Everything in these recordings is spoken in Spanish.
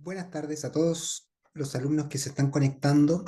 Buenas tardes a todos los alumnos que se están conectando.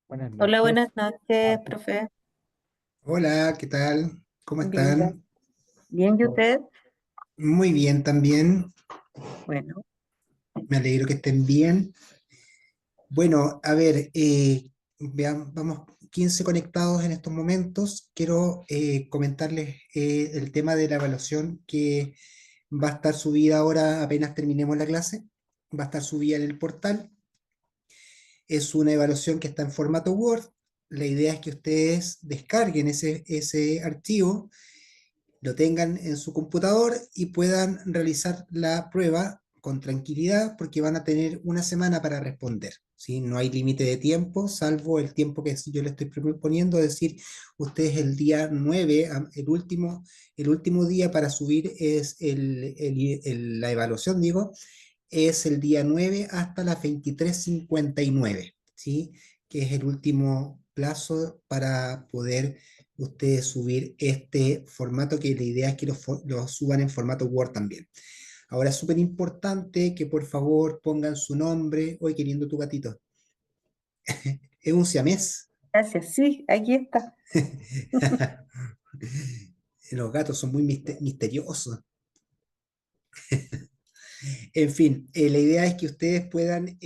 Buenas Hola, noches. buenas noches, profe. Hola, ¿qué tal? ¿Cómo Bien, están? bien, ¿y usted? Muy bien también. Bueno, Me alegro que estén bien. Bueno, a ver, vamos 15 conectados en estos momentos. Quiero comentarles el tema de la evaluación que va a estar subida ahora apenas terminemos la clase. Va a estar subida en el portal. Es una evaluación que está en formato Word. La idea es que ustedes descarguen ese archivo, lo tengan en su computador y puedan realizar la prueba con tranquilidad porque van a tener una semana para responder. ¿Sí? No hay límite de tiempo, salvo el tiempo que yo le estoy proponiendo, es decir, ustedes el día 9, el último día para subir es la evaluación, digo, es el día 9 hasta las 23:59, ¿sí? Que es el último plazo para poder ustedes subir este formato, que la idea es que lo suban en formato Word también. Ahora es súper importante que por favor pongan su nombre. Hoy queriendo tu gatito. Es un siamés. gracias. Sí, aquí está. Los gatos son muy misteriosos. En fin, la idea es que ustedes puedan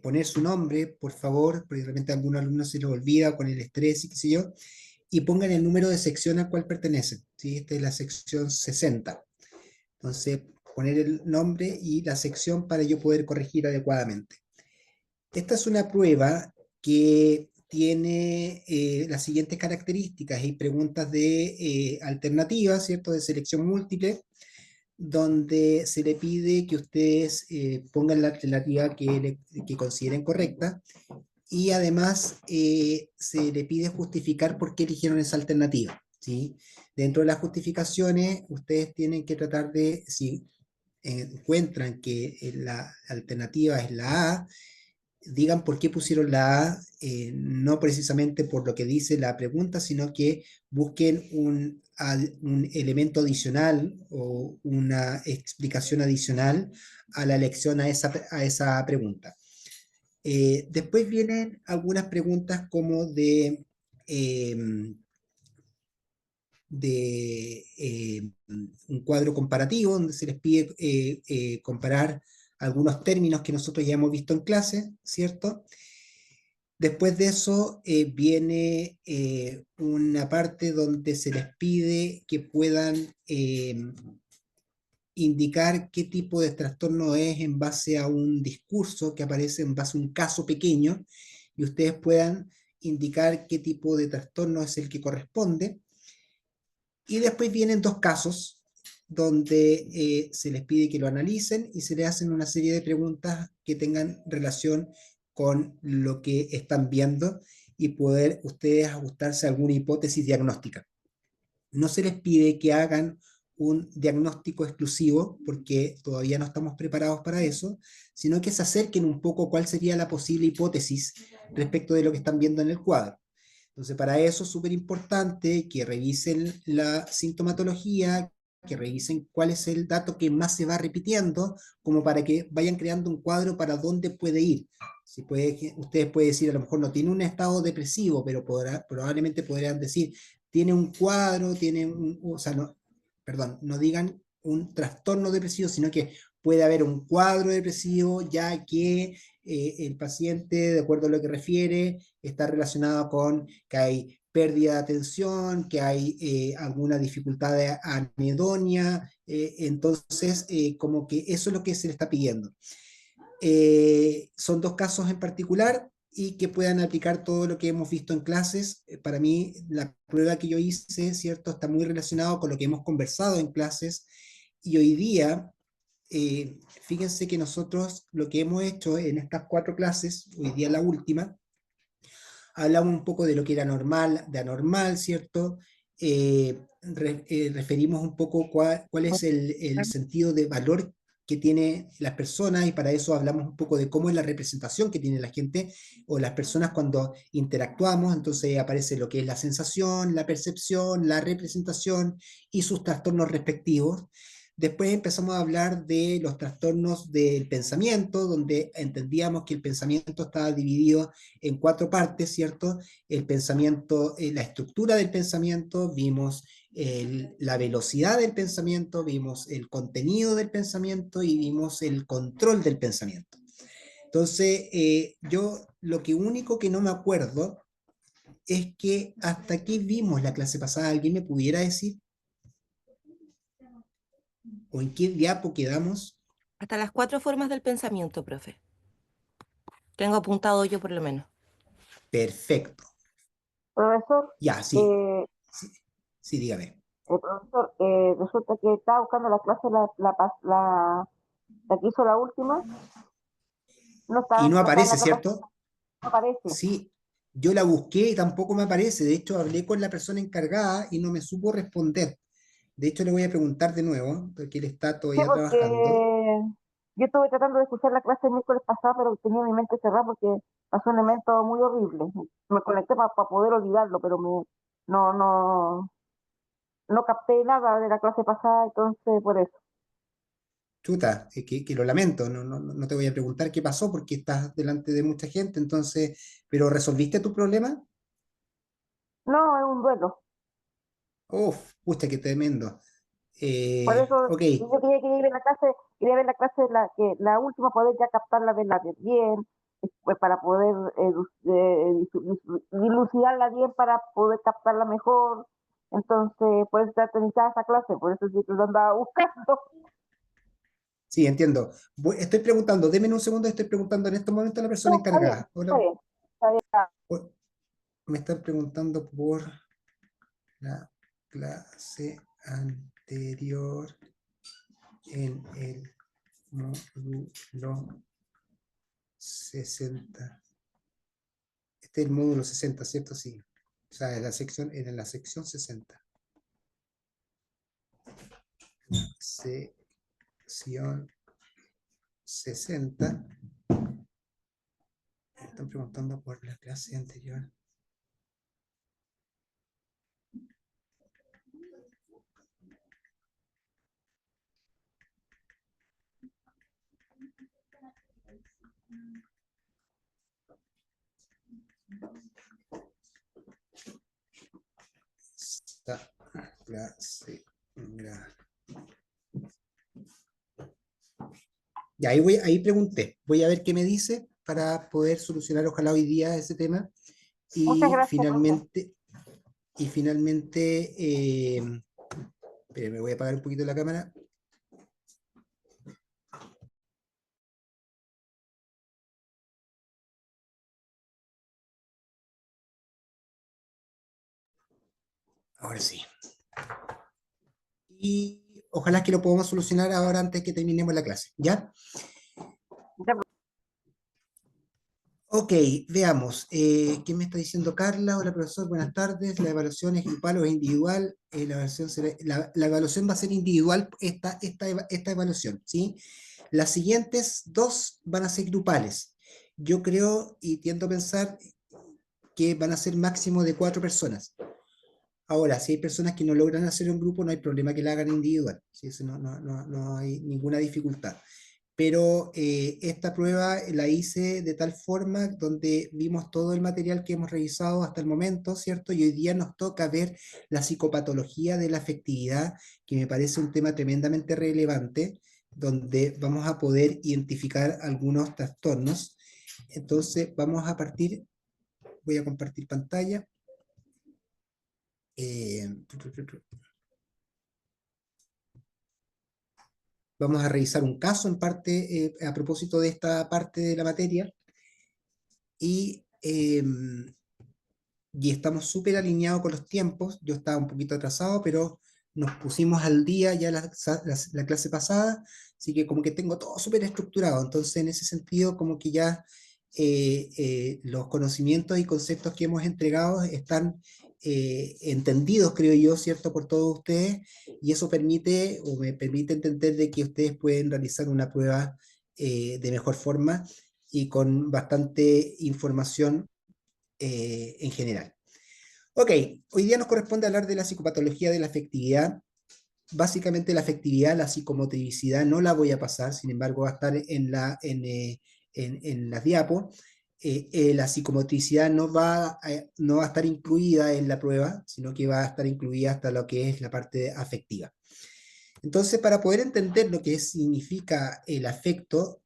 poner su nombre, por favor, porque realmente a algunos alumnos se les olvida con el estrés y qué sé yo, y pongan el número de sección a cual pertenecen. ¿Sí? Esta es la sección 60. Entonces, poner el nombre y la sección para yo poder corregir adecuadamente. Esta es una prueba que tiene las siguientes características. Hay preguntas de alternativas, ¿cierto? De selección múltiple, donde se le pide que ustedes pongan la alternativa que consideren correcta y además se le pide justificar por qué eligieron esa alternativa, ¿sí? Dentro de las justificaciones, ustedes tienen que tratar de, si encuentran que la alternativa es la A, digan por qué pusieron la A, no precisamente por lo que dice la pregunta, sino que busquen un elemento adicional o una explicación adicional a la elección a esa pregunta. Después vienen algunas preguntas como eh, de un cuadro comparativo, donde se les pide comparar algunos términos que nosotros ya hemos visto en clase, ¿cierto? Después de eso viene una parte donde se les pide que puedan indicar qué tipo de trastorno es en base a un discurso que aparece en base a un caso pequeño y ustedes puedan indicar qué tipo de trastorno es el que corresponde. Y después vienen dos casos donde se les pide que lo analicen y se les hacen una serie de preguntas que tengan relación con lo que están viendo y poder ustedes ajustarse a alguna hipótesis diagnóstica. No se les pide que hagan un diagnóstico exclusivo porque todavía no estamos preparados para eso, sino que se acerquen un poco a cuál sería la posible hipótesis respecto de lo que están viendo en el cuadro. Entonces, para eso es súper importante que revisen la sintomatología, que revisen cuál es el dato que más se va repitiendo, como para que vayan creando un cuadro para dónde puede ir. Si puede, ustedes pueden decir, a lo mejor no tiene un estado depresivo, pero probablemente podrían decir, tiene un cuadro, tiene un, o sea, no, perdón, no digan un trastorno depresivo, sino que puede haber un cuadro depresivo, ya que el paciente, de acuerdo a lo que refiere, está relacionado con que hay pérdida de atención, que hay alguna dificultad de anedonia, entonces como que eso es lo que se le está pidiendo. Son dos casos en particular y que puedan aplicar todo lo que hemos visto en clases. Para mí, la prueba que yo hice, ¿cierto?, está muy relacionado con lo que hemos conversado en clases y hoy día, fíjense que nosotros lo que hemos hecho en estas 4 clases, hoy día la última, hablamos un poco de lo que era normal, de anormal, ¿cierto? Referimos un poco cuál es el sentido de valor que tiene las personas y para eso hablamos un poco de cómo es la representación que tiene la gente o las personas cuando interactuamos, entonces aparece lo que es la sensación, la percepción, la representación y sus trastornos respectivos. Después empezamos a hablar de los trastornos del pensamiento, donde entendíamos que el pensamiento estaba dividido en 4 partes, ¿cierto? El pensamiento, la estructura del pensamiento, vimos la velocidad del pensamiento, vimos el contenido del pensamiento y vimos el control del pensamiento. Entonces, yo lo que único que no me acuerdo es que hasta aquí vimos la clase pasada, ¿alguien me pudiera decir? ¿O en qué diapo quedamos? Hasta las 4 formas del pensamiento, profe. Tengo apuntado yo por lo menos. Perfecto. Profesor, Ya, sí, eh, sí, sí, dígame. profesor, resulta que estaba buscando la clase, la que hizo la última, Y no no está en aparece, la plataforma, ¿cierto? no aparece. Sí, yo la busqué y tampoco me aparece. De hecho, hablé con la persona encargada y no me supo responder. De hecho, le voy a preguntar de nuevo, porque él está Sí, todavía porque trabajando. yo estuve tratando de escuchar la clase el miércoles pasado, pero tenía mi mente cerrada porque pasó un evento muy horrible. Me conecté para poder olvidarlo, pero no, no, no capté nada de la clase pasada, entonces por eso. Chuta, que lo lamento, no te voy a preguntar qué pasó porque estás delante de mucha gente, entonces, pero ¿resolviste tu problema? No, es un duelo. Uf, pucha, qué tremendo. Por eso Ok, yo quería ver la clase, la última, poder ya captarla, verla bien, pues para poder dilucidarla bien, para poder captarla mejor. Entonces, por eso está atenizada esa clase, por eso sí que lo andaba buscando. sí, entiendo. Estoy preguntando, denme un segundo, estoy preguntando en este momento a la persona No, está bien, encargada. está Hola, bien, está bien. me están preguntando por la clase anterior en el módulo 60. Este es el módulo 60, ¿cierto? Sí. O sea, en la sección 60. Sección 60. están preguntando por la clase anterior. Esta clase. Ya, ahí pregunté. Voy a ver qué me dice para poder solucionar, ojalá hoy día, ese tema. Muchas Y gracias, profe. finalmente, espere, me voy a apagar un poquito la cámara. Ahora sí. Y ojalá que lo podamos solucionar ahora antes que terminemos la clase, ¿ya? Ya, Ok, veamos. ¿Qué me está diciendo Carla? Hola, profesor, buenas tardes. ¿La evaluación es grupal o es individual? La evaluación va a ser individual, esta evaluación, ¿sí? Las siguientes dos van a ser grupales. Yo creo y tiendo a pensar que van a ser máximo de 4 personas. Ahora, si hay personas que no logran hacer un grupo, no hay problema que la hagan individual. ¿Sí? Eso no hay ninguna dificultad. Pero esta prueba la hice de tal forma donde vimos todo el material que hemos revisado hasta el momento, ¿cierto? Y hoy día nos toca ver la psicopatología de la afectividad, que me parece un tema tremendamente relevante, donde vamos a poder identificar algunos trastornos. Entonces, vamos a partir, voy a compartir pantalla. Eh, Vamos a revisar un caso en parte a propósito de esta parte de la materia y estamos súper alineados con los tiempos. Yo estaba un poquito atrasado, pero nos pusimos al día ya la clase pasada, así que como que tengo todo súper estructurado. Entonces, en ese sentido, como que ya los conocimientos y conceptos que hemos entregado están entendidos, creo yo, ¿cierto?, por todos ustedes, y eso permite, o me permite entender de que ustedes pueden realizar una prueba de mejor forma y con bastante información en general. Ok, hoy día nos corresponde hablar de la psicopatología de la afectividad. Básicamente la afectividad, la psicomotricidad no la voy a pasar, sin embargo va a estar en las diapos. La psicomotricidad no va a estar incluida en la prueba, sino que va a estar incluida hasta lo que es la parte afectiva. Entonces, para poder entender lo que significa el afecto,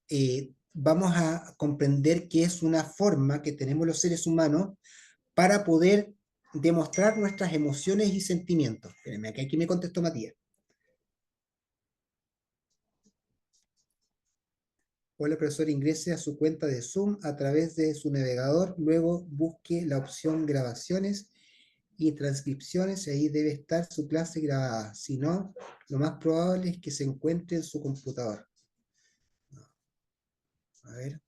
vamos a comprender que es una forma que tenemos los seres humanos para poder demostrar nuestras emociones y sentimientos. Espérenme, que aquí me contestó Matías. Hola, profesor, ingrese a su cuenta de Zoom a través de su navegador, luego busque la opción grabaciones y transcripciones, y ahí debe estar su clase grabada. Si no, lo más probable es que se encuentre en su computador. A ver.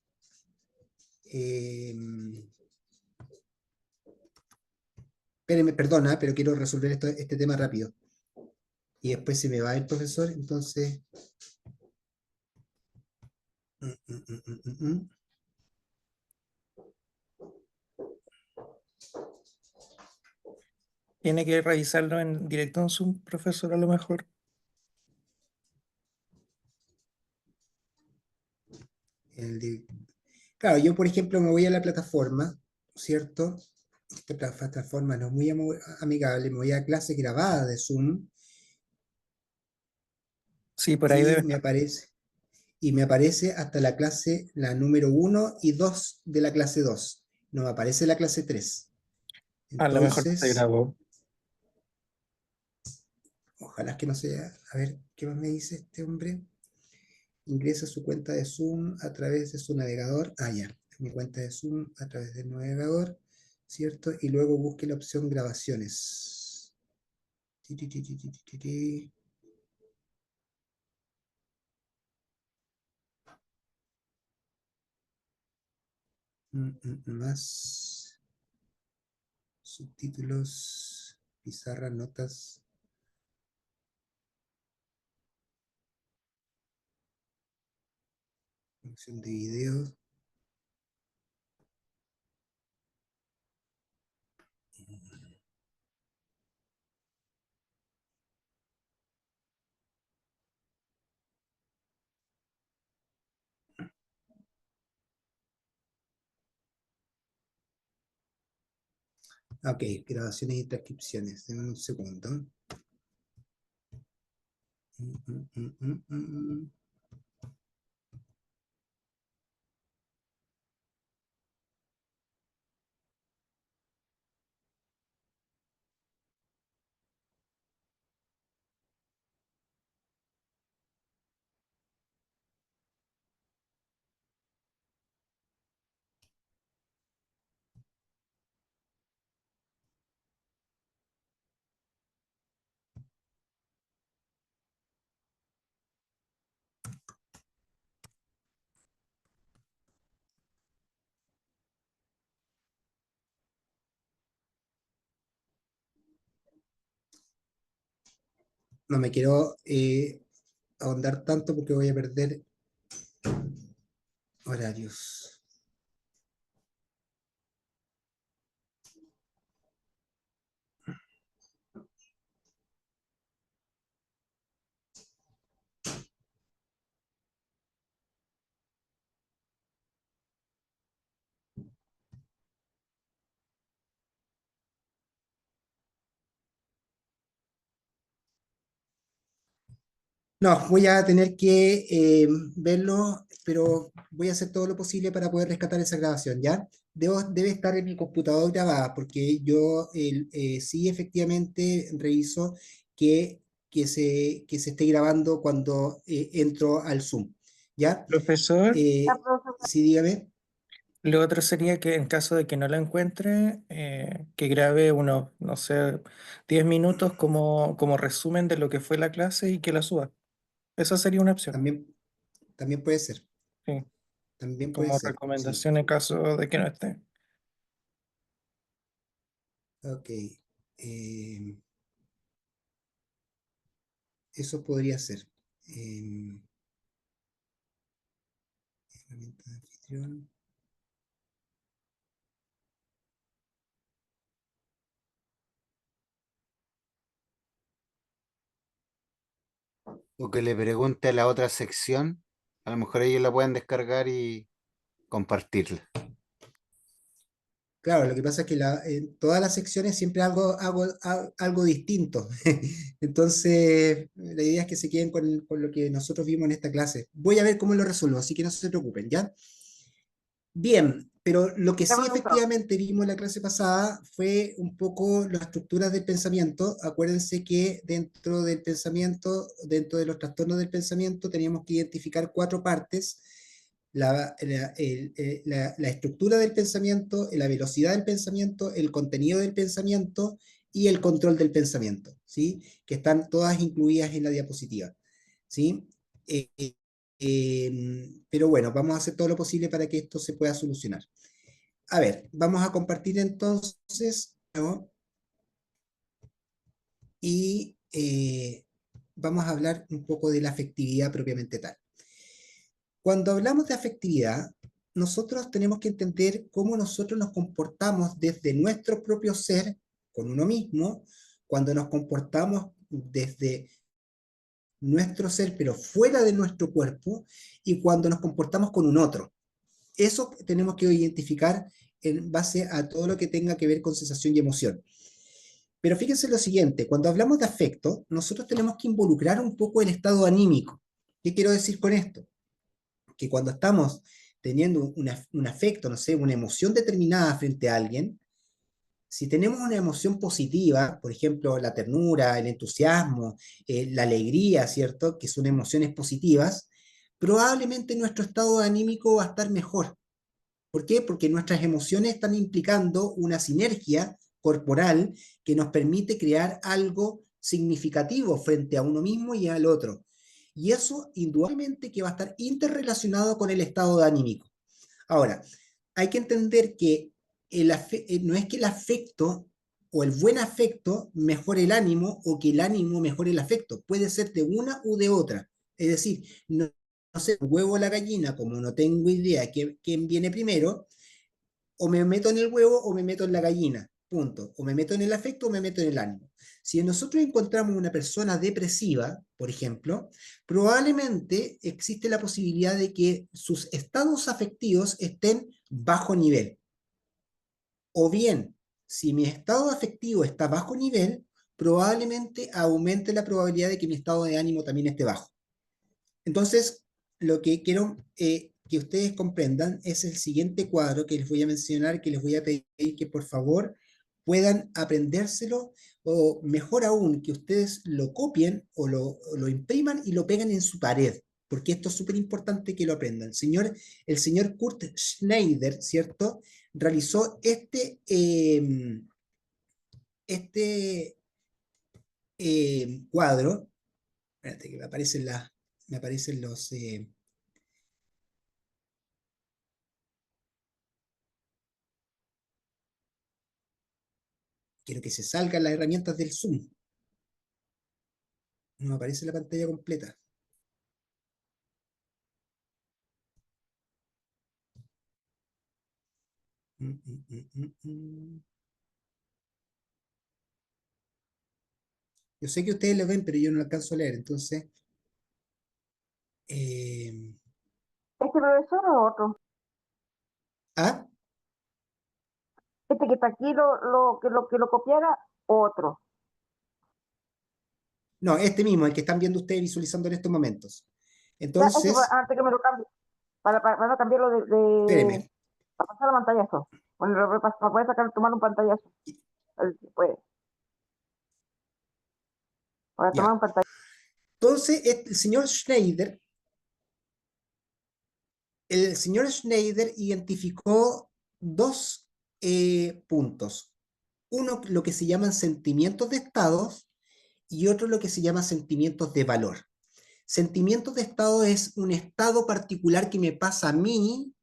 Espérenme, perdona, pero quiero resolver este tema rápido. Y después se me va el profesor, entonces... Tiene que revisarlo en directo en Zoom, profesor, a lo mejor. Claro, yo por ejemplo me voy a la plataforma, ¿cierto? Esta plataforma no es muy amigable, me voy a clase grabada de Zoom Sí, por ahí y debe me estar. aparece, y me aparece hasta la clase, la número 1 y 2 de la clase 2. No me aparece la clase 3. A lo mejor no se Entonces, grabó. ojalá que no sea. A ver, ¿qué más me dice este hombre? Ingresa a su cuenta de Zoom a través de su navegador. Ah, ya, mi cuenta de Zoom a través del navegador, ¿cierto? Y luego busque la opción grabaciones. Ti, ti, ti, ti, ti, ti, ti. Más subtítulos, pizarra, notas, opción de video. Ok, grabaciones y transcripciones. Denme un segundo. Mm, mm, mm, mm, mm. No me quiero ahondar tanto porque voy a perder horarios. No, voy a tener que verlo, pero voy a hacer todo lo posible para poder rescatar esa grabación, ¿ya? Debe estar en mi computador grabada, porque yo sí efectivamente reviso que, que se esté grabando cuando entro al Zoom, ¿ya? Profesor, Ya, Eh, profesor, sí, dígame. lo otro sería que en caso de que no la encuentre, que grabe unos, no sé, 10 minutos como resumen de lo que fue la clase y que la suba. Esa sería una opción, También, también puede ser, sí, también puede como ser, sí. recomendación en caso de que no esté. Ok. eh, Eso podría ser. Herramienta de anfitrión. O que le pregunte a la otra sección, a lo mejor ellos la pueden descargar y compartirla. Claro, lo que pasa es que en todas las secciones siempre algo distinto. Entonces, la idea es que se queden con lo que nosotros vimos en esta clase. Voy a ver cómo lo resuelvo, así que no se preocupen, ¿ya? Bien, pero lo que ya, sí profesor. efectivamente vimos en la clase pasada fue un poco las estructuras del pensamiento. Acuérdense que dentro del pensamiento, dentro de los trastornos del pensamiento, teníamos que identificar cuatro partes: la estructura del pensamiento, la velocidad del pensamiento, el contenido del pensamiento y el control del pensamiento, ¿sí? Que están todas incluidas en la diapositiva, ¿sí? Eh, pero bueno, vamos a hacer todo lo posible para que esto se pueda solucionar. A ver, vamos a compartir entonces, ¿no? Y vamos a hablar un poco de la afectividad propiamente tal. Cuando hablamos de afectividad, nosotros tenemos que entender cómo nosotros nos comportamos desde nuestro propio ser con uno mismo, cuando nos comportamos desde nuestro ser, pero fuera de nuestro cuerpo, y cuando nos comportamos con un otro. Eso tenemos que identificar en base a todo lo que tenga que ver con sensación y emoción. Pero fíjense lo siguiente, cuando hablamos de afecto, nosotros tenemos que involucrar un poco el estado anímico. ¿Qué quiero decir con esto? Que cuando estamos teniendo un afecto, no sé, una emoción determinada frente a alguien, si tenemos una emoción positiva, por ejemplo, la ternura, el entusiasmo, la alegría, ¿cierto? Que son emociones positivas, probablemente nuestro estado anímico va a estar mejor. ¿Por qué? Porque nuestras emociones están implicando una sinergia corporal que nos permite crear algo significativo frente a uno mismo y al otro. Y eso indudablemente que va a estar interrelacionado con el estado de anímico. Ahora, hay que entender que no es que el afecto o el buen afecto mejore el ánimo o que el ánimo mejore el afecto. Puede ser de una u de otra. Es decir, no sé, el huevo o la gallina, como no tengo idea quién viene primero, o me meto en el huevo o me meto en la gallina, punto. O me meto en el afecto o me meto en el ánimo. Si nosotros encontramos una persona depresiva, por ejemplo, probablemente existe la posibilidad de que sus estados afectivos estén bajo nivel. O bien, si mi estado afectivo está bajo nivel, probablemente aumente la probabilidad de que mi estado de ánimo también esté bajo. Entonces, lo que quiero que ustedes comprendan es el siguiente cuadro que les voy a mencionar, que les voy a pedir que por favor puedan aprendérselo, o mejor aún, que ustedes lo copien o lo impriman y lo peguen en su pared, porque esto es súper importante que lo aprendan. El señor Kurt Schneider, ¿cierto? Realizó este cuadro. Espérate que me aparecen los... quiero que se salgan las herramientas del Zoom. No me aparece la pantalla completa. Mm, mm, mm, mm, mm. Yo sé que ustedes lo ven, pero yo no lo alcanzo a leer, entonces... eh, ¿Este profesor o otro? ¿ah? Este que está aquí lo copiara, otro. No, este mismo, el que están viendo ustedes visualizando en estos momentos. Ya, es que Entonces, antes que me lo cambie, para no cambiarlo espéreme. para pasar a pantallazo. Bueno, para poder sacar, tomar un pantallazo. Pues, para tomar Ya. un pantallazo. Entonces, el señor Schneider identificó dos puntos. Uno, lo que se llaman sentimientos de estados, y otro, lo que se llama sentimientos de valor. Sentimientos de estado es un estado particular que me pasa a mí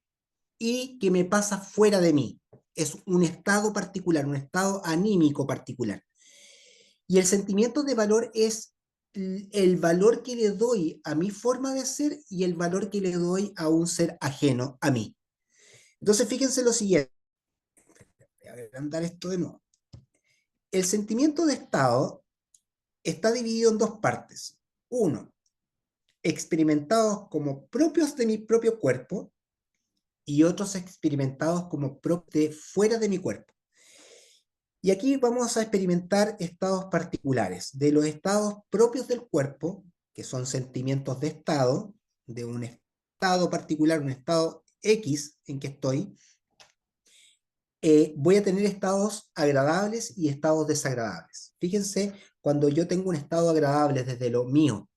y que me pasa fuera de mí. Es un estado particular, un estado anímico particular. Y el sentimiento de valor es el valor que le doy a mi forma de ser y el valor que le doy a un ser ajeno a mí. Entonces, fíjense lo siguiente. Voy a agrandar esto de nuevo. El sentimiento de estado está dividido en dos partes. Uno, experimentados como propios de mi propio cuerpo, y otros experimentados como de fuera de mi cuerpo. Y aquí vamos a experimentar estados particulares. De los estados propios del cuerpo, que son sentimientos de estado, de un estado particular, un estado X en que estoy, voy a tener estados agradables y estados desagradables. Fíjense, cuando yo tengo un estado agradable desde lo mío,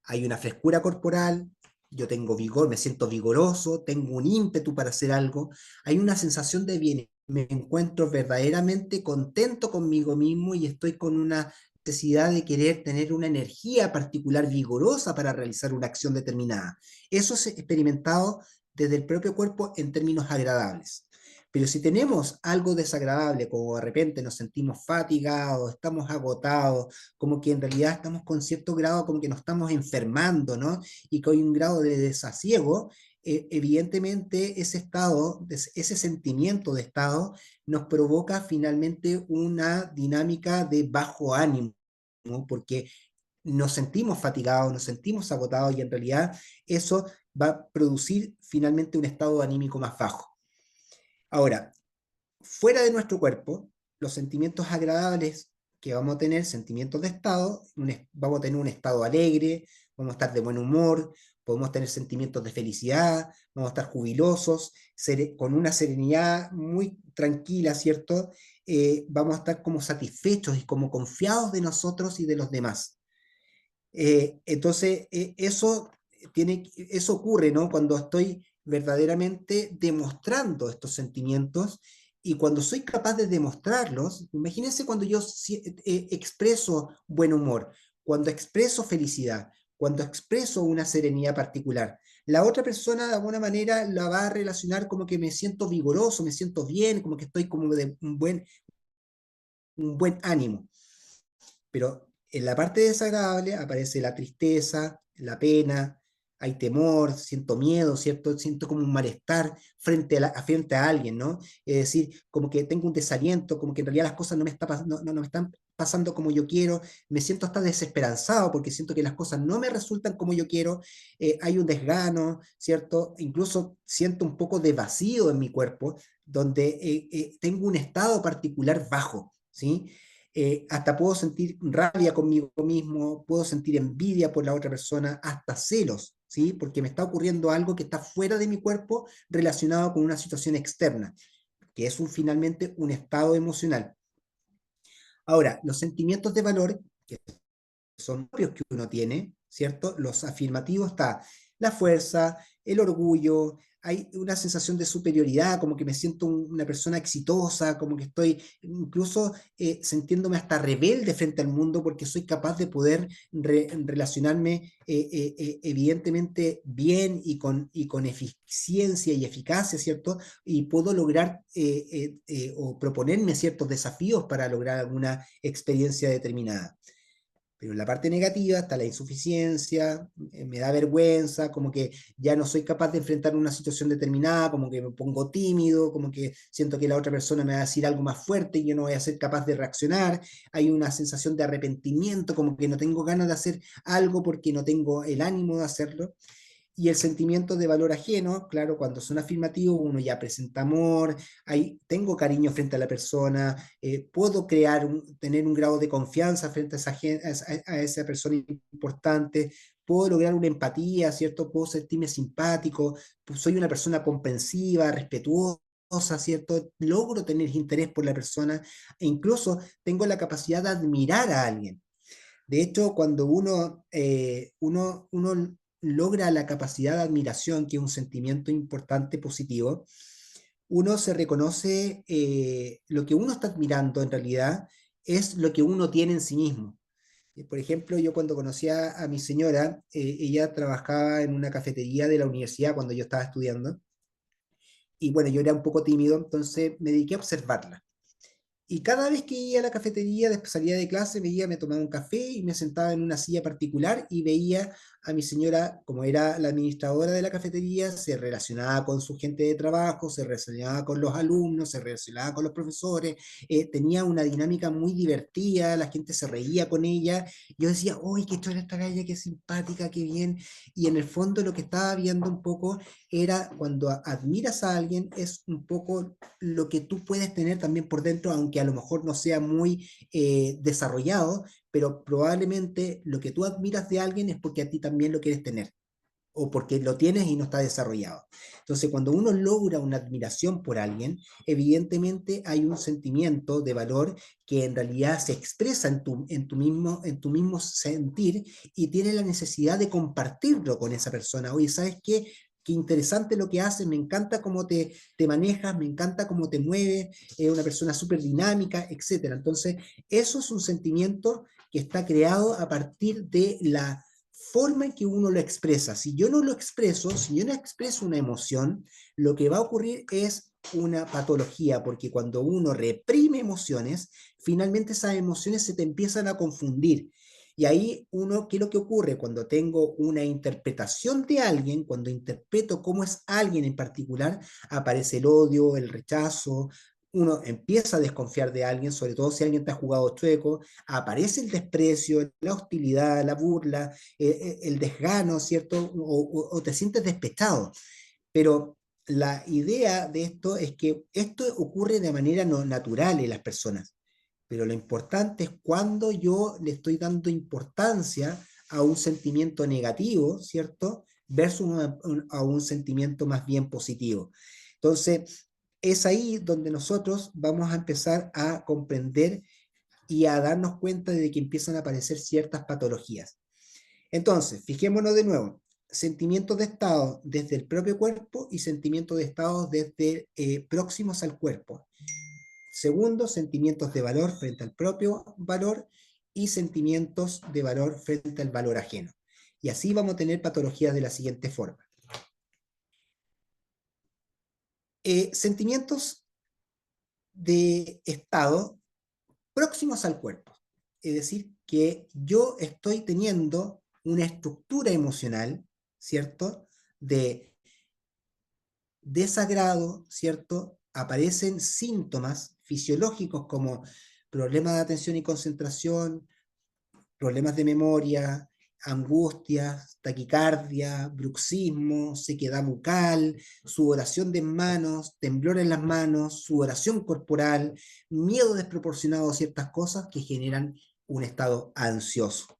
hay una frescura corporal, yo tengo vigor, me siento vigoroso, tengo un ímpetu para hacer algo, hay una sensación de bienestar, me encuentro verdaderamente contento conmigo mismo y estoy con una necesidad de querer tener una energía particular vigorosa para realizar una acción determinada. Eso es experimentado desde el propio cuerpo en términos agradables. Pero si tenemos algo desagradable, como de repente nos sentimos fatigados, estamos agotados, como que en realidad estamos con cierto grado, como que nos estamos enfermando, ¿no? Y que hay un grado de desasiego, evidentemente ese estado, ese sentimiento de estado, nos provoca finalmente una dinámica de bajo ánimo, ¿no? Porque nos sentimos fatigados, nos sentimos agotados y en realidad eso va a producir finalmente un estado anímico más bajo. Ahora, fuera de nuestro cuerpo, los sentimientos agradables que vamos a tener, sentimientos de estado, vamos a tener un estado alegre, vamos a estar de buen humor, podemos tener sentimientos de felicidad, vamos a estar jubilosos, con una serenidad muy tranquila, ¿cierto? Vamos a estar como satisfechos y como confiados de nosotros y de los demás. Entonces, eso ocurre, ¿no? Cuando estoy verdaderamente demostrando estos sentimientos y cuando soy capaz de demostrarlos, imagínense cuando yo expreso buen humor, cuando expreso felicidad, cuando expreso una serenidad particular. La otra persona de alguna manera la va a relacionar como que me siento vigoroso, me siento bien, como que estoy como de un buen ánimo. Pero en la parte desagradable aparece la tristeza, la pena, hay temor, siento miedo, ¿cierto? Siento como un malestar frente a alguien, ¿no? Es decir, como que tengo un desaliento, como que en realidad las cosas no me están pasando como yo quiero, me siento hasta desesperanzado porque siento que las cosas no me resultan como yo quiero, hay un desgano, ¿cierto? Incluso siento un poco de vacío en mi cuerpo, donde tengo un estado particular bajo, ¿sí? Hasta puedo sentir rabia conmigo mismo, puedo sentir envidia por la otra persona, hasta celos, ¿sí? Porque me está ocurriendo algo que está fuera de mi cuerpo relacionado con una situación externa, que es finalmente un estado emocional. Ahora, los sentimientos de valor, que son propios que uno tiene, ¿cierto? Los afirmativos está la fuerza, el orgullo, hay una sensación de superioridad, como que me siento una persona exitosa, como que estoy incluso sintiéndome hasta rebelde frente al mundo porque soy capaz de poder relacionarme evidentemente bien y con eficiencia y eficacia, ¿cierto? Y puedo lograr o proponerme ciertos desafíos para lograr alguna experiencia determinada. Pero en la parte negativa está la insuficiencia, me da vergüenza, como que ya no soy capaz de enfrentar una situación determinada, como que me pongo tímido, como que siento que la otra persona me va a decir algo más fuerte y yo no voy a ser capaz de reaccionar. Hay una sensación de arrepentimiento, como que no tengo ganas de hacer algo porque no tengo el ánimo de hacerlo. Y el sentimiento de valor ajeno, claro, cuando son afirmativos, uno ya presenta amor, tengo cariño frente a la persona, puedo tener un grado de confianza frente a a esa persona importante, puedo lograr una empatía, ¿cierto? Puedo sentirme simpático, pues soy una persona comprensiva, respetuosa, ¿cierto? Logro tener interés por la persona e incluso tengo la capacidad de admirar a alguien. De hecho, cuando uno logra la capacidad de admiración, que es un sentimiento importante, positivo, uno se reconoce, lo que uno está admirando en realidad es lo que uno tiene en sí mismo. Por ejemplo, yo cuando conocí a mi señora, ella trabajaba en una cafetería de la universidad cuando yo estaba estudiando, y bueno, yo era un poco tímido, entonces me dediqué a observarla. Y cada vez que iba a la cafetería, después salía de clase, me tomaba un café y me sentaba en una silla particular y veía a mi señora, como era la administradora de la cafetería, se relacionaba con su gente de trabajo, se relacionaba con los alumnos, se relacionaba con los profesores, tenía una dinámica muy divertida, la gente se reía con ella. Yo decía, ¡uy, qué chora esta galla, qué simpática, qué bien! Y en el fondo lo que estaba viendo un poco era cuando admiras a alguien, es un poco lo que tú puedes tener también por dentro, aunque a lo mejor no sea muy desarrollado, pero probablemente lo que tú admiras de alguien es porque a ti también lo quieres tener o porque lo tienes y no está desarrollado. Entonces, cuando uno logra una admiración por alguien, evidentemente hay un sentimiento de valor que en realidad se expresa en tu mismo sentir y tiene la necesidad de compartirlo con esa persona. Oye, ¿sabes qué? Qué interesante lo que haces, me encanta cómo te manejas, me encanta cómo te mueves, es una persona súper dinámica, etcétera. Entonces, eso es un sentimiento que está creado a partir de la forma en que uno lo expresa. Si yo no lo expreso, si yo no expreso una emoción, lo que va a ocurrir es una patología, porque cuando uno reprime emociones, finalmente esas emociones se te empiezan a confundir. Y ahí uno, ¿qué es lo que ocurre? Cuando tengo una interpretación de alguien, cuando interpreto cómo es alguien en particular, aparece el odio, el rechazo, uno empieza a desconfiar de alguien, sobre todo si alguien te ha jugado chueco, aparece el desprecio, la hostilidad, la burla, el desgano, ¿cierto? O te sientes despechado. Pero la idea de esto es que esto ocurre de manera no natural en las personas, pero lo importante es cuando yo le estoy dando importancia a un sentimiento negativo, ¿cierto? Versus a un sentimiento más bien positivo. Entonces, es ahí donde nosotros vamos a empezar a comprender y a darnos cuenta de que empiezan a aparecer ciertas patologías. Entonces, fijémonos de nuevo, sentimientos de estado desde el propio cuerpo y sentimientos de estado desde próximos al cuerpo. Segundo, sentimientos de valor frente al propio valor y sentimientos de valor frente al valor ajeno. Y así vamos a tener patologías de la siguiente forma. Sentimientos de estado próximos al cuerpo. Es decir, que yo estoy teniendo una estructura emocional, ¿cierto? De desagrado, ¿cierto? Aparecen síntomas fisiológicos como problemas de atención y concentración, problemas de memoria, angustias, taquicardia, bruxismo, sequedad bucal, sudoración de manos, temblor en las manos, sudoración corporal, miedo desproporcionado a ciertas cosas que generan un estado ansioso.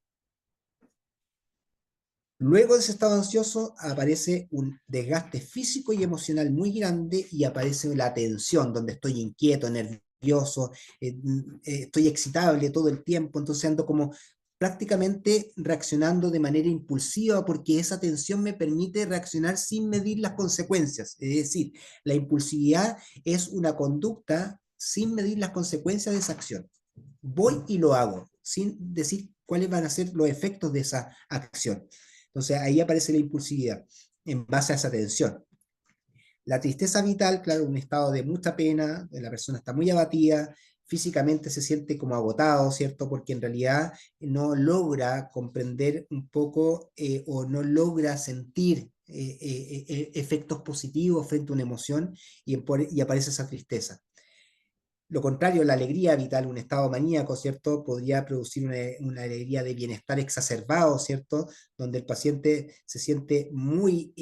Luego de ese estado ansioso aparece un desgaste físico y emocional muy grande y aparece la tensión, donde estoy inquieto, nervioso, estoy excitable todo el tiempo, entonces ando como prácticamente reaccionando de manera impulsiva porque esa tensión me permite reaccionar sin medir las consecuencias. Es decir, la impulsividad es una conducta sin medir las consecuencias de esa acción. Voy y lo hago, sin decir cuáles van a ser los efectos de esa acción. Entonces ahí aparece la impulsividad en base a esa tensión. La tristeza vital, claro, un estado de mucha pena, la persona está muy abatida, físicamente se siente como agotado, ¿cierto? Porque en realidad no logra comprender un poco o no logra sentir efectos positivos frente a una emoción y aparece esa tristeza. Lo contrario, la alegría vital, un estado maníaco, ¿cierto? Podría producir una alegría de bienestar exacerbado, ¿cierto? Donde el paciente se siente muy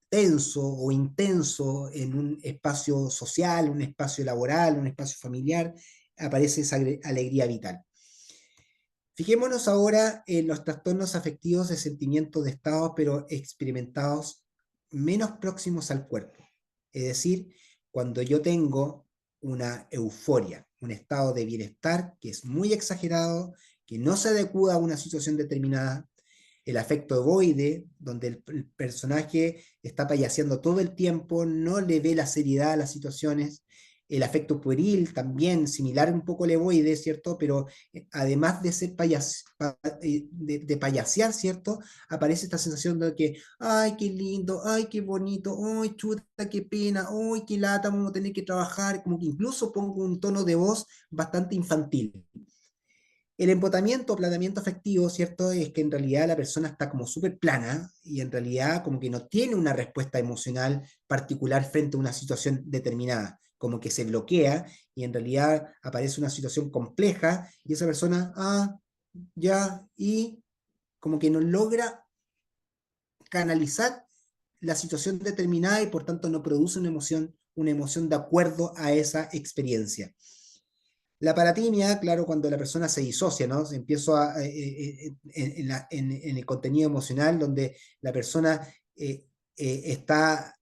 tenso o intenso en un espacio social, un espacio laboral, un espacio familiar, aparece esa alegría vital. Fijémonos ahora en los trastornos afectivos de sentimientos de estados, pero experimentados menos próximos al cuerpo. Es decir, cuando yo tengo una euforia, un estado de bienestar que es muy exagerado, que no se adecua a una situación determinada, el afecto ovoide, donde el personaje está payaseando todo el tiempo, no le ve la seriedad a las situaciones, el afecto pueril también, similar un poco al ovoide, ¿cierto? Pero además de ser de payasear, ¿cierto? Aparece esta sensación de que, ay, qué lindo, ay, qué bonito, ay, chuta, qué pena, ay, qué lata, vamos a tener que trabajar, como que incluso pongo un tono de voz bastante infantil. El empotamiento o planteamiento afectivo, ¿cierto? Es que en realidad la persona está como súper plana y en realidad como que no tiene una respuesta emocional particular frente a una situación determinada, como que se bloquea y en realidad aparece una situación compleja y esa persona, ya, y como que no logra canalizar la situación determinada y por tanto no produce una emoción de acuerdo a esa experiencia. La paratimia, claro, cuando la persona se disocia, ¿no? Se empieza en el contenido emocional donde la persona está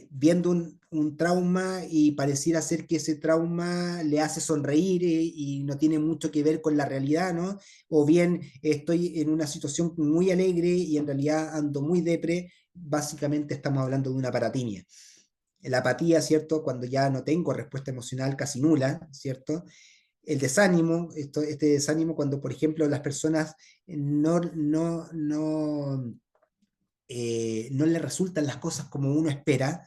viendo un trauma y pareciera ser que ese trauma le hace sonreír y no tiene mucho que ver con la realidad, ¿no? O bien estoy en una situación muy alegre y en realidad ando muy depre, básicamente estamos hablando de una paratimia. La apatía, ¿cierto? Cuando ya no tengo respuesta emocional casi nula, ¿cierto? El desánimo, este desánimo cuando, por ejemplo, las personas no le resultan las cosas como uno espera,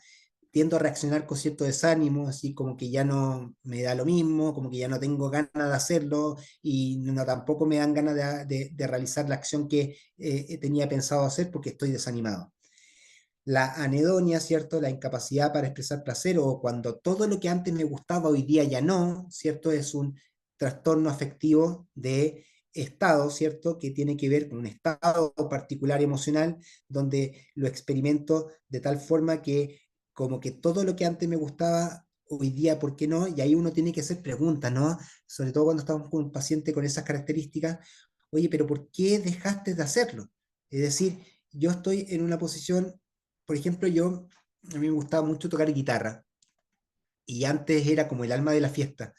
tiendo a reaccionar con cierto desánimo, así como que ya no me da lo mismo, como que ya no tengo ganas de hacerlo y no tampoco me dan ganas de realizar la acción que tenía pensado hacer porque estoy desanimado. La anedonia, ¿cierto? La incapacidad para expresar placer o cuando todo lo que antes me gustaba hoy día ya no, ¿cierto? Es un trastorno afectivo de estado, ¿cierto? Que tiene que ver con un estado particular emocional donde lo experimento de tal forma que como que todo lo que antes me gustaba hoy día, ¿por qué no? Y ahí uno tiene que hacer preguntas, ¿no? Sobre todo cuando estamos con un paciente con esas características, oye, pero ¿por qué dejaste de hacerlo? Es decir, yo estoy en una posición, por ejemplo, a mí me gustaba mucho tocar guitarra y antes era como el alma de la fiesta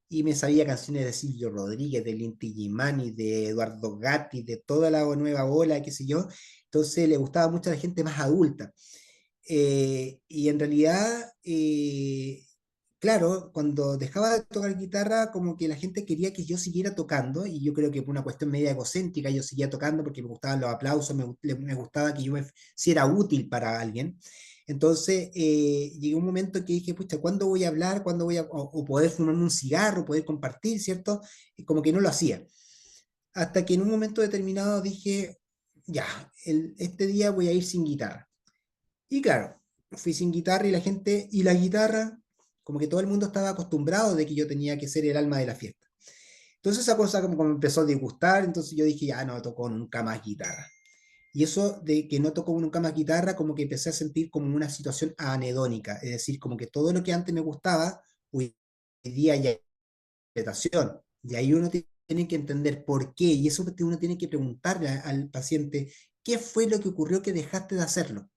y me sabía canciones de Silvio Rodríguez, de Inti Gimani, de Eduardo Gatti, de toda la nueva ola, qué sé yo, entonces le gustaba mucho a la gente más adulta. Y en realidad, claro, cuando dejaba de tocar guitarra, como que la gente quería que yo siguiera tocando, y yo creo que por una cuestión media egocéntrica, yo seguía tocando porque me gustaban los aplausos, me gustaba que si era útil para alguien. Entonces, llegó un momento que dije, pucha, ¿cuándo voy a hablar? ¿Cuándo voy o poder fumarme un cigarro, poder compartir, ¿cierto? Y como que no lo hacía. Hasta que en un momento determinado dije, ya, este día voy a ir sin guitarra. Y claro, fui sin guitarra y la guitarra, como que todo el mundo estaba acostumbrado de que yo tenía que ser el alma de la fiesta. Entonces esa cosa como me empezó a disgustar, entonces yo dije, ya no toco nunca más guitarra. Y eso de que no toco nunca más guitarra, como que empecé a sentir como una situación anedónica, es decir, como que todo lo que antes me gustaba, hoy día ya es interpretación. Y ahí uno tiene que entender por qué, y eso uno tiene que preguntarle al paciente, ¿qué fue lo que ocurrió que dejaste de hacerlo?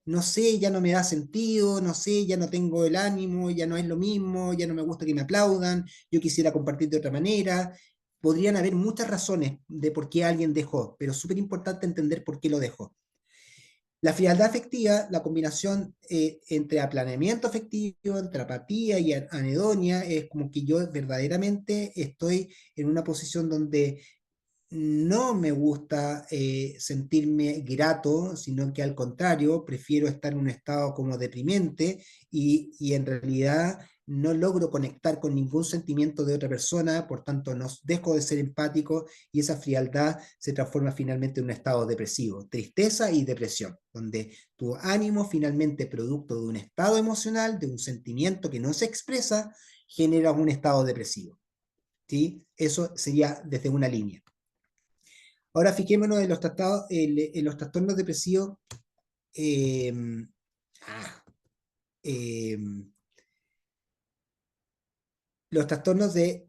No sé, ya no me da sentido, no sé, ya no tengo el ánimo, ya no es lo mismo, ya no me gusta que me aplaudan, yo quisiera compartir de otra manera. Podrían haber muchas razones de por qué alguien dejó, pero es súper importante entender por qué lo dejó. La frialdad afectiva, la combinación entre aplaneamiento afectivo, entre apatía y anedonia, es como que yo verdaderamente estoy en una posición donde no me gusta sentirme grato, sino que al contrario, prefiero estar en un estado como deprimente y en realidad no logro conectar con ningún sentimiento de otra persona, por tanto no dejo de ser empático y esa frialdad se transforma finalmente en un estado depresivo, tristeza y depresión, donde tu ánimo finalmente producto de un estado emocional, de un sentimiento que no se expresa, genera un estado depresivo. ¿Sí? Eso sería desde una línea. Ahora fijémonos en en los trastornos depresivos. eh, ah, eh, los trastornos de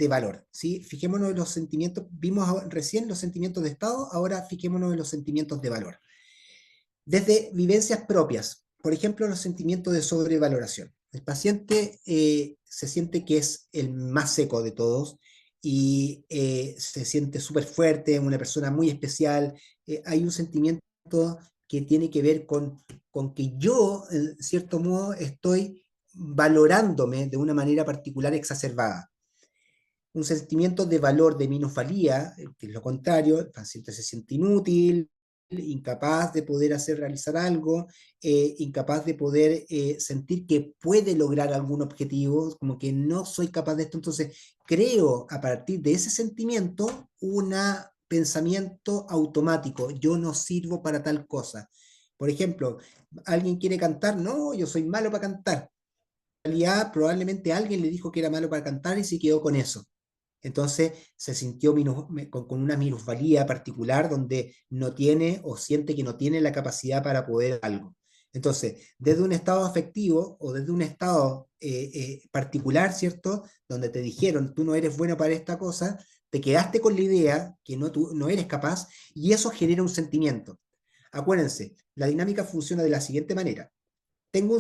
valor, ¿sí? Fijémonos en los sentimientos, vimos recién los sentimientos de estado, ahora fijémonos en los sentimientos de valor. Desde vivencias propias, por ejemplo, los sentimientos de sobrevaloración. El paciente se siente que es el más seco de todos y se siente súper fuerte, una persona muy especial. Hay un sentimiento que tiene que ver con que yo, en cierto modo, estoy valorándome de una manera particular exacerbada. Un sentimiento de valor de minusvalía, que es lo contrario, el paciente se siente inútil, incapaz de poder realizar algo, incapaz de poder sentir que puede lograr algún objetivo, como que no soy capaz de esto, entonces creo a partir de ese sentimiento un pensamiento automático, yo no sirvo para tal cosa. Por ejemplo, alguien quiere cantar, no, yo soy malo para cantar. En realidad, probablemente alguien le dijo que era malo para cantar y se quedó con eso. Entonces se sintió con una minusvalía particular donde no tiene o siente que no tiene la capacidad para poder algo. Entonces, desde un estado afectivo o desde un estado particular, ¿cierto? Donde te dijeron, tú no eres bueno para esta cosa, te quedaste con la idea que tú no eres capaz y eso genera un sentimiento. Acuérdense, la dinámica funciona de la siguiente manera. Tengo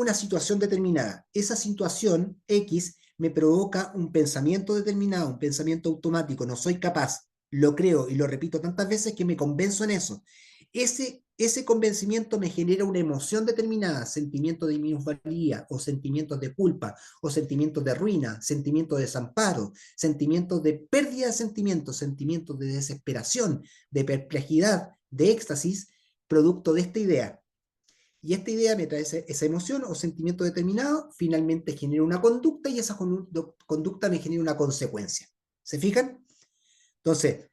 una situación determinada. Esa situación X me provoca un pensamiento determinado, un pensamiento automático. No soy capaz. Lo creo y lo repito tantas veces que me convenzo en eso. Ese convencimiento me genera una emoción determinada, sentimiento de minusvalía o sentimientos de culpa o sentimientos de ruina, sentimientos de desamparo, sentimientos de pérdida de sentimientos de desesperación, de perplejidad, de éxtasis, producto de esta idea. Y esta idea me trae esa emoción o sentimiento determinado, finalmente genera una conducta y esa conducta me genera una consecuencia. ¿Se fijan? Entonces,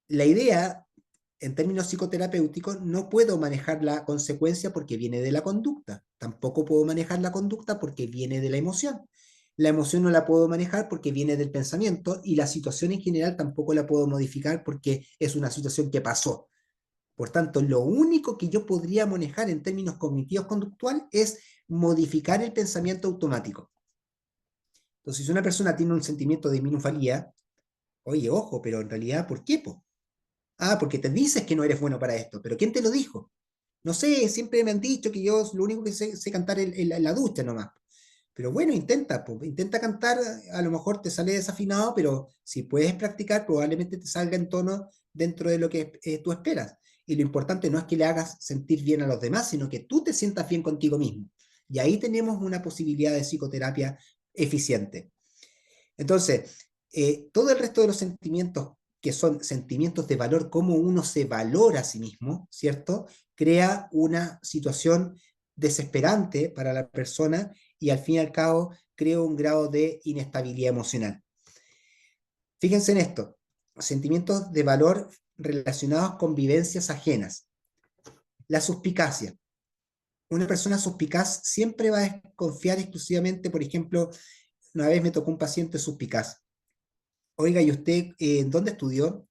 la idea, en términos psicoterapéuticos, no puedo manejar la consecuencia porque viene de la conducta. Tampoco puedo manejar la conducta porque viene de la emoción. La emoción no la puedo manejar porque viene del pensamiento y la situación en general tampoco la puedo modificar porque es una situación que pasó. Por tanto, lo único que yo podría manejar en términos cognitivos conductual es modificar el pensamiento automático. Entonces, si una persona tiene un sentimiento de minusvalía, oye, ojo, pero en realidad, ¿por qué? Po? Ah, porque te dices que no eres bueno para esto, pero ¿quién te lo dijo? No sé, siempre me han dicho que yo lo único que sé cantar en la ducha nomás. Pero bueno, intenta cantar, a lo mejor te sale desafinado, pero si puedes practicar, probablemente te salga en tono dentro de lo que tú esperas. Y lo importante no es que le hagas sentir bien a los demás, sino que tú te sientas bien contigo mismo. Y ahí tenemos una posibilidad de psicoterapia eficiente. Entonces, todo el resto de los sentimientos, que son sentimientos de valor, cómo uno se valora a sí mismo, ¿cierto? Crea una situación desesperante para la persona y al fin y al cabo crea un grado de inestabilidad emocional. Fíjense en esto, sentimientos de valor relacionados con vivencias ajenas. La suspicacia. Una persona suspicaz siempre va a desconfiar exclusivamente, por ejemplo, una vez me tocó un paciente suspicaz. Oiga, ¿y usted dónde estudió?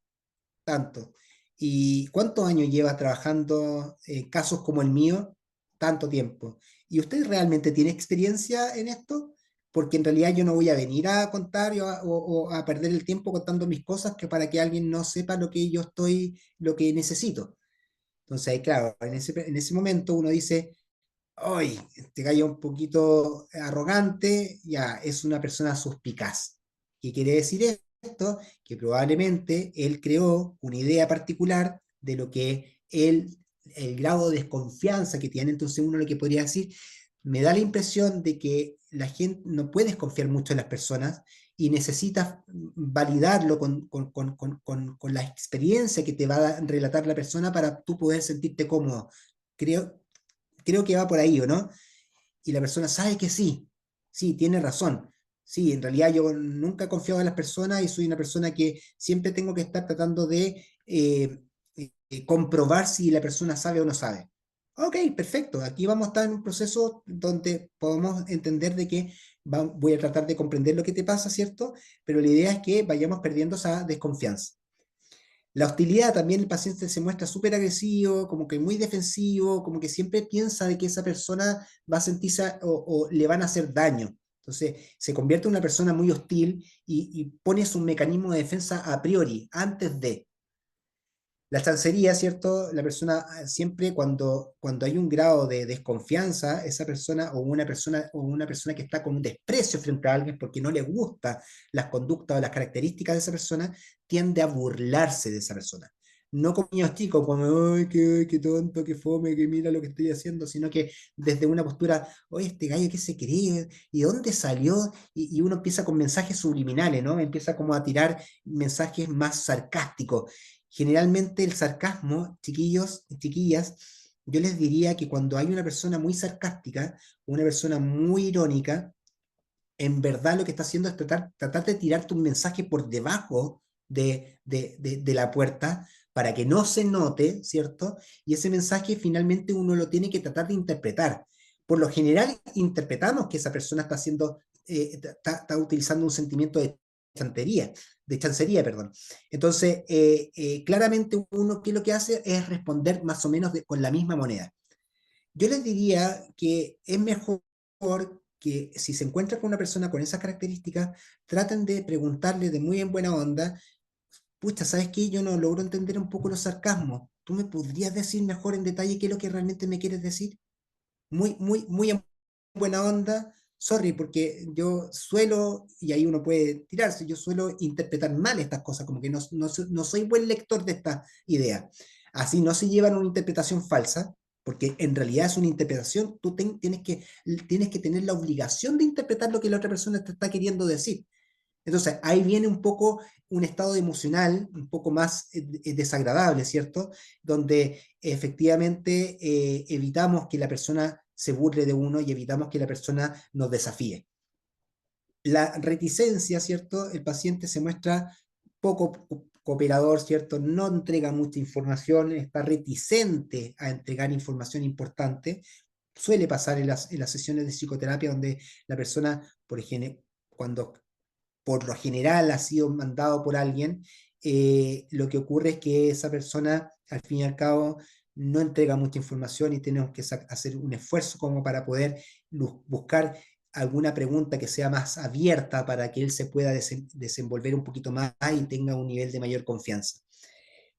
Tanto. ¿Y cuántos años lleva trabajando en casos como el mío? Tanto tiempo. ¿Y usted realmente tiene experiencia en esto? Porque en realidad yo no voy a venir a contar o a perder el tiempo contando mis cosas que para que alguien no sepa lo que yo estoy, lo que necesito. Entonces, ahí, claro, en ese momento uno dice, hoy este gallo un poquito arrogante, ya es una persona suspicaz. ¿Qué quiere decir esto? Que probablemente él creó una idea particular de lo que él, el grado de desconfianza que tiene. Entonces uno lo que podría decir, me da la impresión de que la gente no puede confiar mucho en las personas y necesitas validarlo con la experiencia que te va a relatar la persona para tú poder sentirte cómodo. Creo que va por ahí, ¿o no? Y la persona sabe que sí, sí, tiene razón. Sí, en realidad yo nunca he confiado en las personas y soy una persona que siempre tengo que estar tratando de comprobar si la persona sabe o no sabe. Ok, perfecto. Aquí vamos a estar en un proceso donde podemos entender de que voy a tratar de comprender lo que te pasa, ¿cierto? Pero la idea es que vayamos perdiendo esa desconfianza. La hostilidad también, el paciente se muestra súper agresivo, como que muy defensivo, como que siempre piensa de que esa persona va a sentirse o le van a hacer daño. Entonces se convierte en una persona muy hostil y pone su mecanismo de defensa a priori, antes de. La chancería, ¿cierto? La persona siempre cuando hay un grado de desconfianza, esa persona o una persona que está con un desprecio frente a alguien porque no le gusta las conductas o las características de esa persona, tiende a burlarse de esa persona. No como niños chicos, como, ay, qué tonto, qué fome, que mira lo que estoy haciendo, sino que desde una postura, oye, este gallo, ¿qué se cree? ¿Y dónde salió? Y uno empieza con mensajes subliminales, ¿no? Empieza como a tirar mensajes más sarcásticos. Generalmente el sarcasmo, chiquillos y chiquillas, yo les diría que cuando hay una persona muy sarcástica, una persona muy irónica, en verdad lo que está haciendo es tratar de tirarte un mensaje por debajo de la puerta para que no se note, ¿cierto? Y ese mensaje finalmente uno lo tiene que tratar de interpretar. Por lo general interpretamos que esa persona está haciendo, está utilizando un sentimiento de chancería, perdón. Entonces, claramente uno que lo que hace es responder más o menos con la misma moneda. Yo les diría que es mejor que si se encuentran con una persona con esas características, traten de preguntarle de muy en buena onda, pucha, ¿sabes qué? Yo no logro entender un poco los sarcasmos. ¿Tú me podrías decir mejor en detalle qué es lo que realmente me quieres decir? Muy en buena onda. Sorry, porque yo suelo, y ahí uno puede tirarse, yo suelo interpretar mal estas cosas, como que no soy buen lector de esta idea. Así no se llevan una interpretación falsa, porque en realidad es una interpretación, tienes que tener la obligación de interpretar lo que la otra persona te está queriendo decir. Entonces, ahí viene un poco un estado emocional un poco más desagradable, ¿cierto? Donde efectivamente evitamos que la persona se burle de uno y evitamos que la persona nos desafíe. La reticencia, ¿cierto? El paciente se muestra poco cooperador, ¿cierto? No entrega mucha información, está reticente a entregar información importante. Suele pasar en las sesiones de psicoterapia donde la persona, por ejemplo, cuando por lo general ha sido mandado por alguien, lo que ocurre es que esa persona, al fin y al cabo, no entrega mucha información y tenemos que hacer un esfuerzo como para poder buscar alguna pregunta que sea más abierta para que él se pueda desenvolver un poquito más y tenga un nivel de mayor confianza.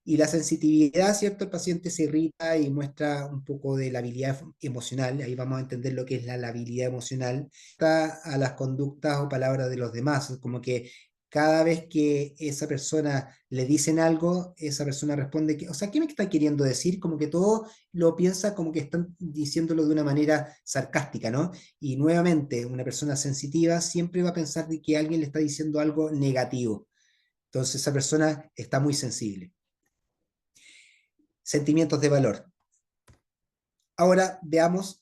Y la sensitividad, ¿cierto? El paciente se irrita y muestra un poco de labilidad emocional, ahí vamos a entender lo que es la labilidad emocional, está a las conductas o palabras de los demás, como que cada vez que esa persona le dicen algo, esa persona responde, o sea, ¿qué me está queriendo decir? Como que todo lo piensa como que están diciéndolo de una manera sarcástica, ¿no? Y nuevamente, una persona sensitiva siempre va a pensar de que alguien le está diciendo algo negativo. Entonces esa persona está muy sensible. Sentimientos de valor. Ahora veamos,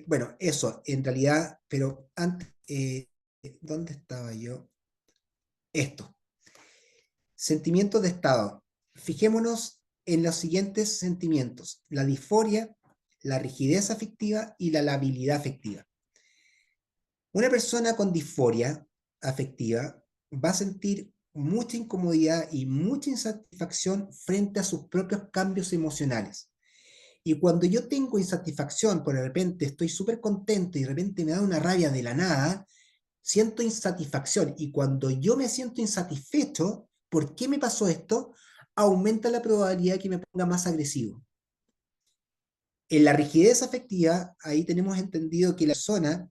bueno, eso en realidad, pero antes, ¿dónde estaba yo? Esto. Sentimientos de estado. fijémonos en los siguientes sentimientos: la disforia, la rigidez afectiva y la labilidad afectiva. Una persona con disforia afectiva va a sentir mucha incomodidad y mucha insatisfacción frente a sus propios cambios emocionales. Y cuando yo tengo insatisfacción, por de repente estoy súper contento y de repente me da una rabia de la nada, siento insatisfacción. Y cuando yo me siento insatisfecho, ¿por qué me pasó esto? Aumenta la probabilidad de que me ponga más agresivo. En la rigidez afectiva, ahí tenemos entendido que la persona,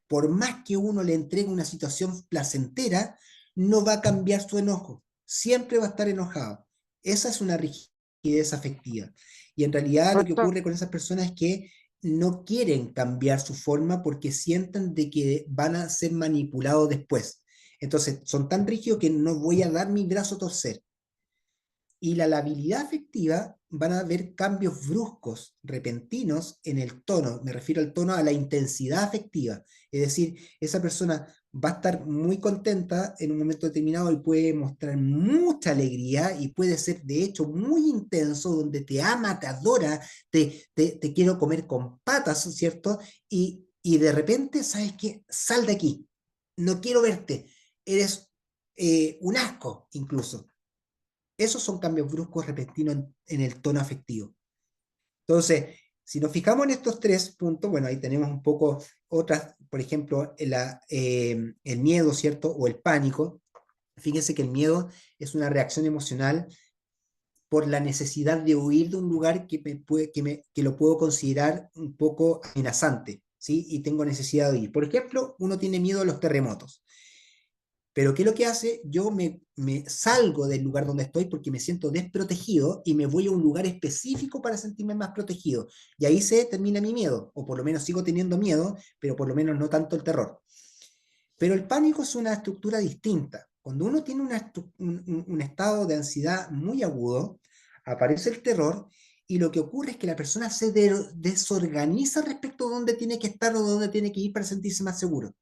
por más que uno le entregue una situación placentera, no va a cambiar su enojo. Siempre va a estar enojado. Esa es una rigidez afectiva. Y en realidad lo que Profesor, ocurre con esas personas es que no quieren cambiar su forma porque sienten de que van a ser manipulados después. Entonces, son tan rígidos que no voy a dar mi brazo a torcer. Y la labilidad afectiva van a haber cambios bruscos, repentinos en el tono. Me refiero al tono, a la intensidad afectiva. Es decir, esa persona va a estar muy contenta en un momento determinado y puede mostrar mucha alegría y puede ser de hecho muy intenso, donde te ama, te adora, te quiero comer con patas, ¿cierto? Y de repente, ¿sabes qué? Sal de aquí. No quiero verte. Eres un asco incluso. Esos son cambios bruscos repentinos en el tono afectivo. Entonces, si nos fijamos en estos tres puntos, bueno, ahí tenemos un poco otras, por ejemplo, el miedo, ¿cierto? O el pánico. Fíjense que el miedo es una reacción emocional por la necesidad de huir de un lugar que lo puedo considerar un poco amenazante, ¿sí? Y tengo necesidad de huir. Por ejemplo, uno tiene miedo a los terremotos. Pero ¿qué es lo que hace? Yo me salgo del lugar donde estoy porque me siento desprotegido y me voy a un lugar específico para sentirme más protegido. Y ahí se termina mi miedo, o por lo menos sigo teniendo miedo, pero por lo menos no tanto el terror. Pero el pánico es una estructura distinta. Cuando uno tiene un estado de ansiedad muy agudo, aparece el terror y lo que ocurre es que la persona se desorganiza respecto a dónde tiene que estar o dónde tiene que ir para sentirse más seguro.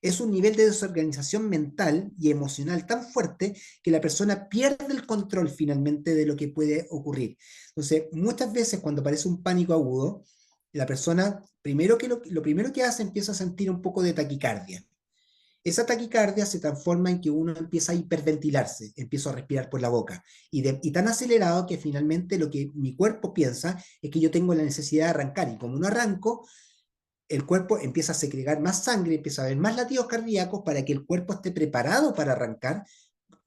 Es un nivel de desorganización mental y emocional tan fuerte que la persona pierde el control finalmente de lo que puede ocurrir. Entonces, muchas veces cuando aparece un pánico agudo, la persona, lo primero que hace, empieza a sentir un poco de taquicardia. Esa taquicardia se transforma en que uno empieza a hiperventilarse, empiezo a respirar por la boca, y tan acelerado que finalmente lo que mi cuerpo piensa es que yo tengo la necesidad de arrancar, y como no arranco, el cuerpo empieza a segregar más sangre, empieza a haber más latidos cardíacos para que el cuerpo esté preparado para arrancar.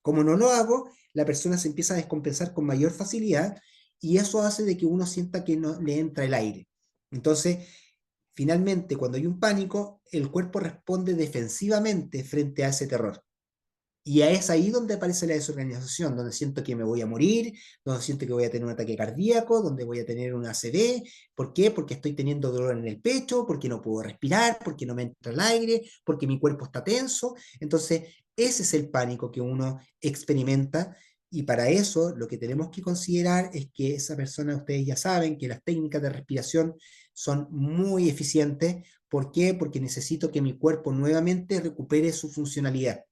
Como no lo hago, la persona se empieza a descompensar con mayor facilidad y eso hace de que uno sienta que no le entra el aire. Entonces, finalmente, cuando hay un pánico, el cuerpo responde defensivamente frente a ese terror. Y es ahí donde aparece la desorganización, donde siento que me voy a morir, donde siento que voy a tener un ataque cardíaco, donde voy a tener una ACV. ¿Por qué? Porque estoy teniendo dolor en el pecho, porque no puedo respirar, porque no me entra el aire, porque mi cuerpo está tenso. Entonces, ese es el pánico que uno experimenta. Y para eso lo que tenemos que considerar es que esa persona, ustedes ya saben que las técnicas de respiración son muy eficientes. ¿Por qué? Porque necesito que mi cuerpo nuevamente recupere su funcionalidad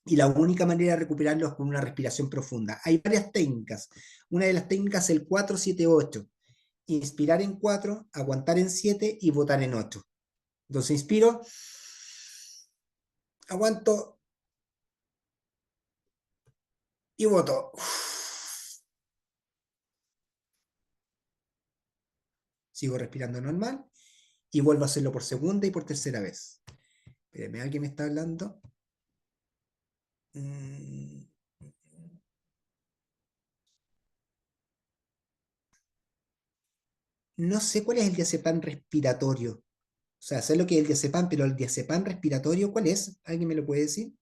y la única manera de recuperarlo es con una respiración profunda. Hay varias técnicas. Una de las técnicas es el 4-7-8. Inspirar en 4, aguantar en 7 y botar en 8. Entonces inspiro, aguanto y boto. Sigo respirando normal y vuelvo a hacerlo por segunda y por tercera vez. Espérenme, ¿alguien me está hablando? Mm, No sé cuál es el diazepam respiratorio. O sea, sé lo que es el diazepam, pero el diazepam respiratorio, ¿cuál es? ¿Alguien me lo puede decir?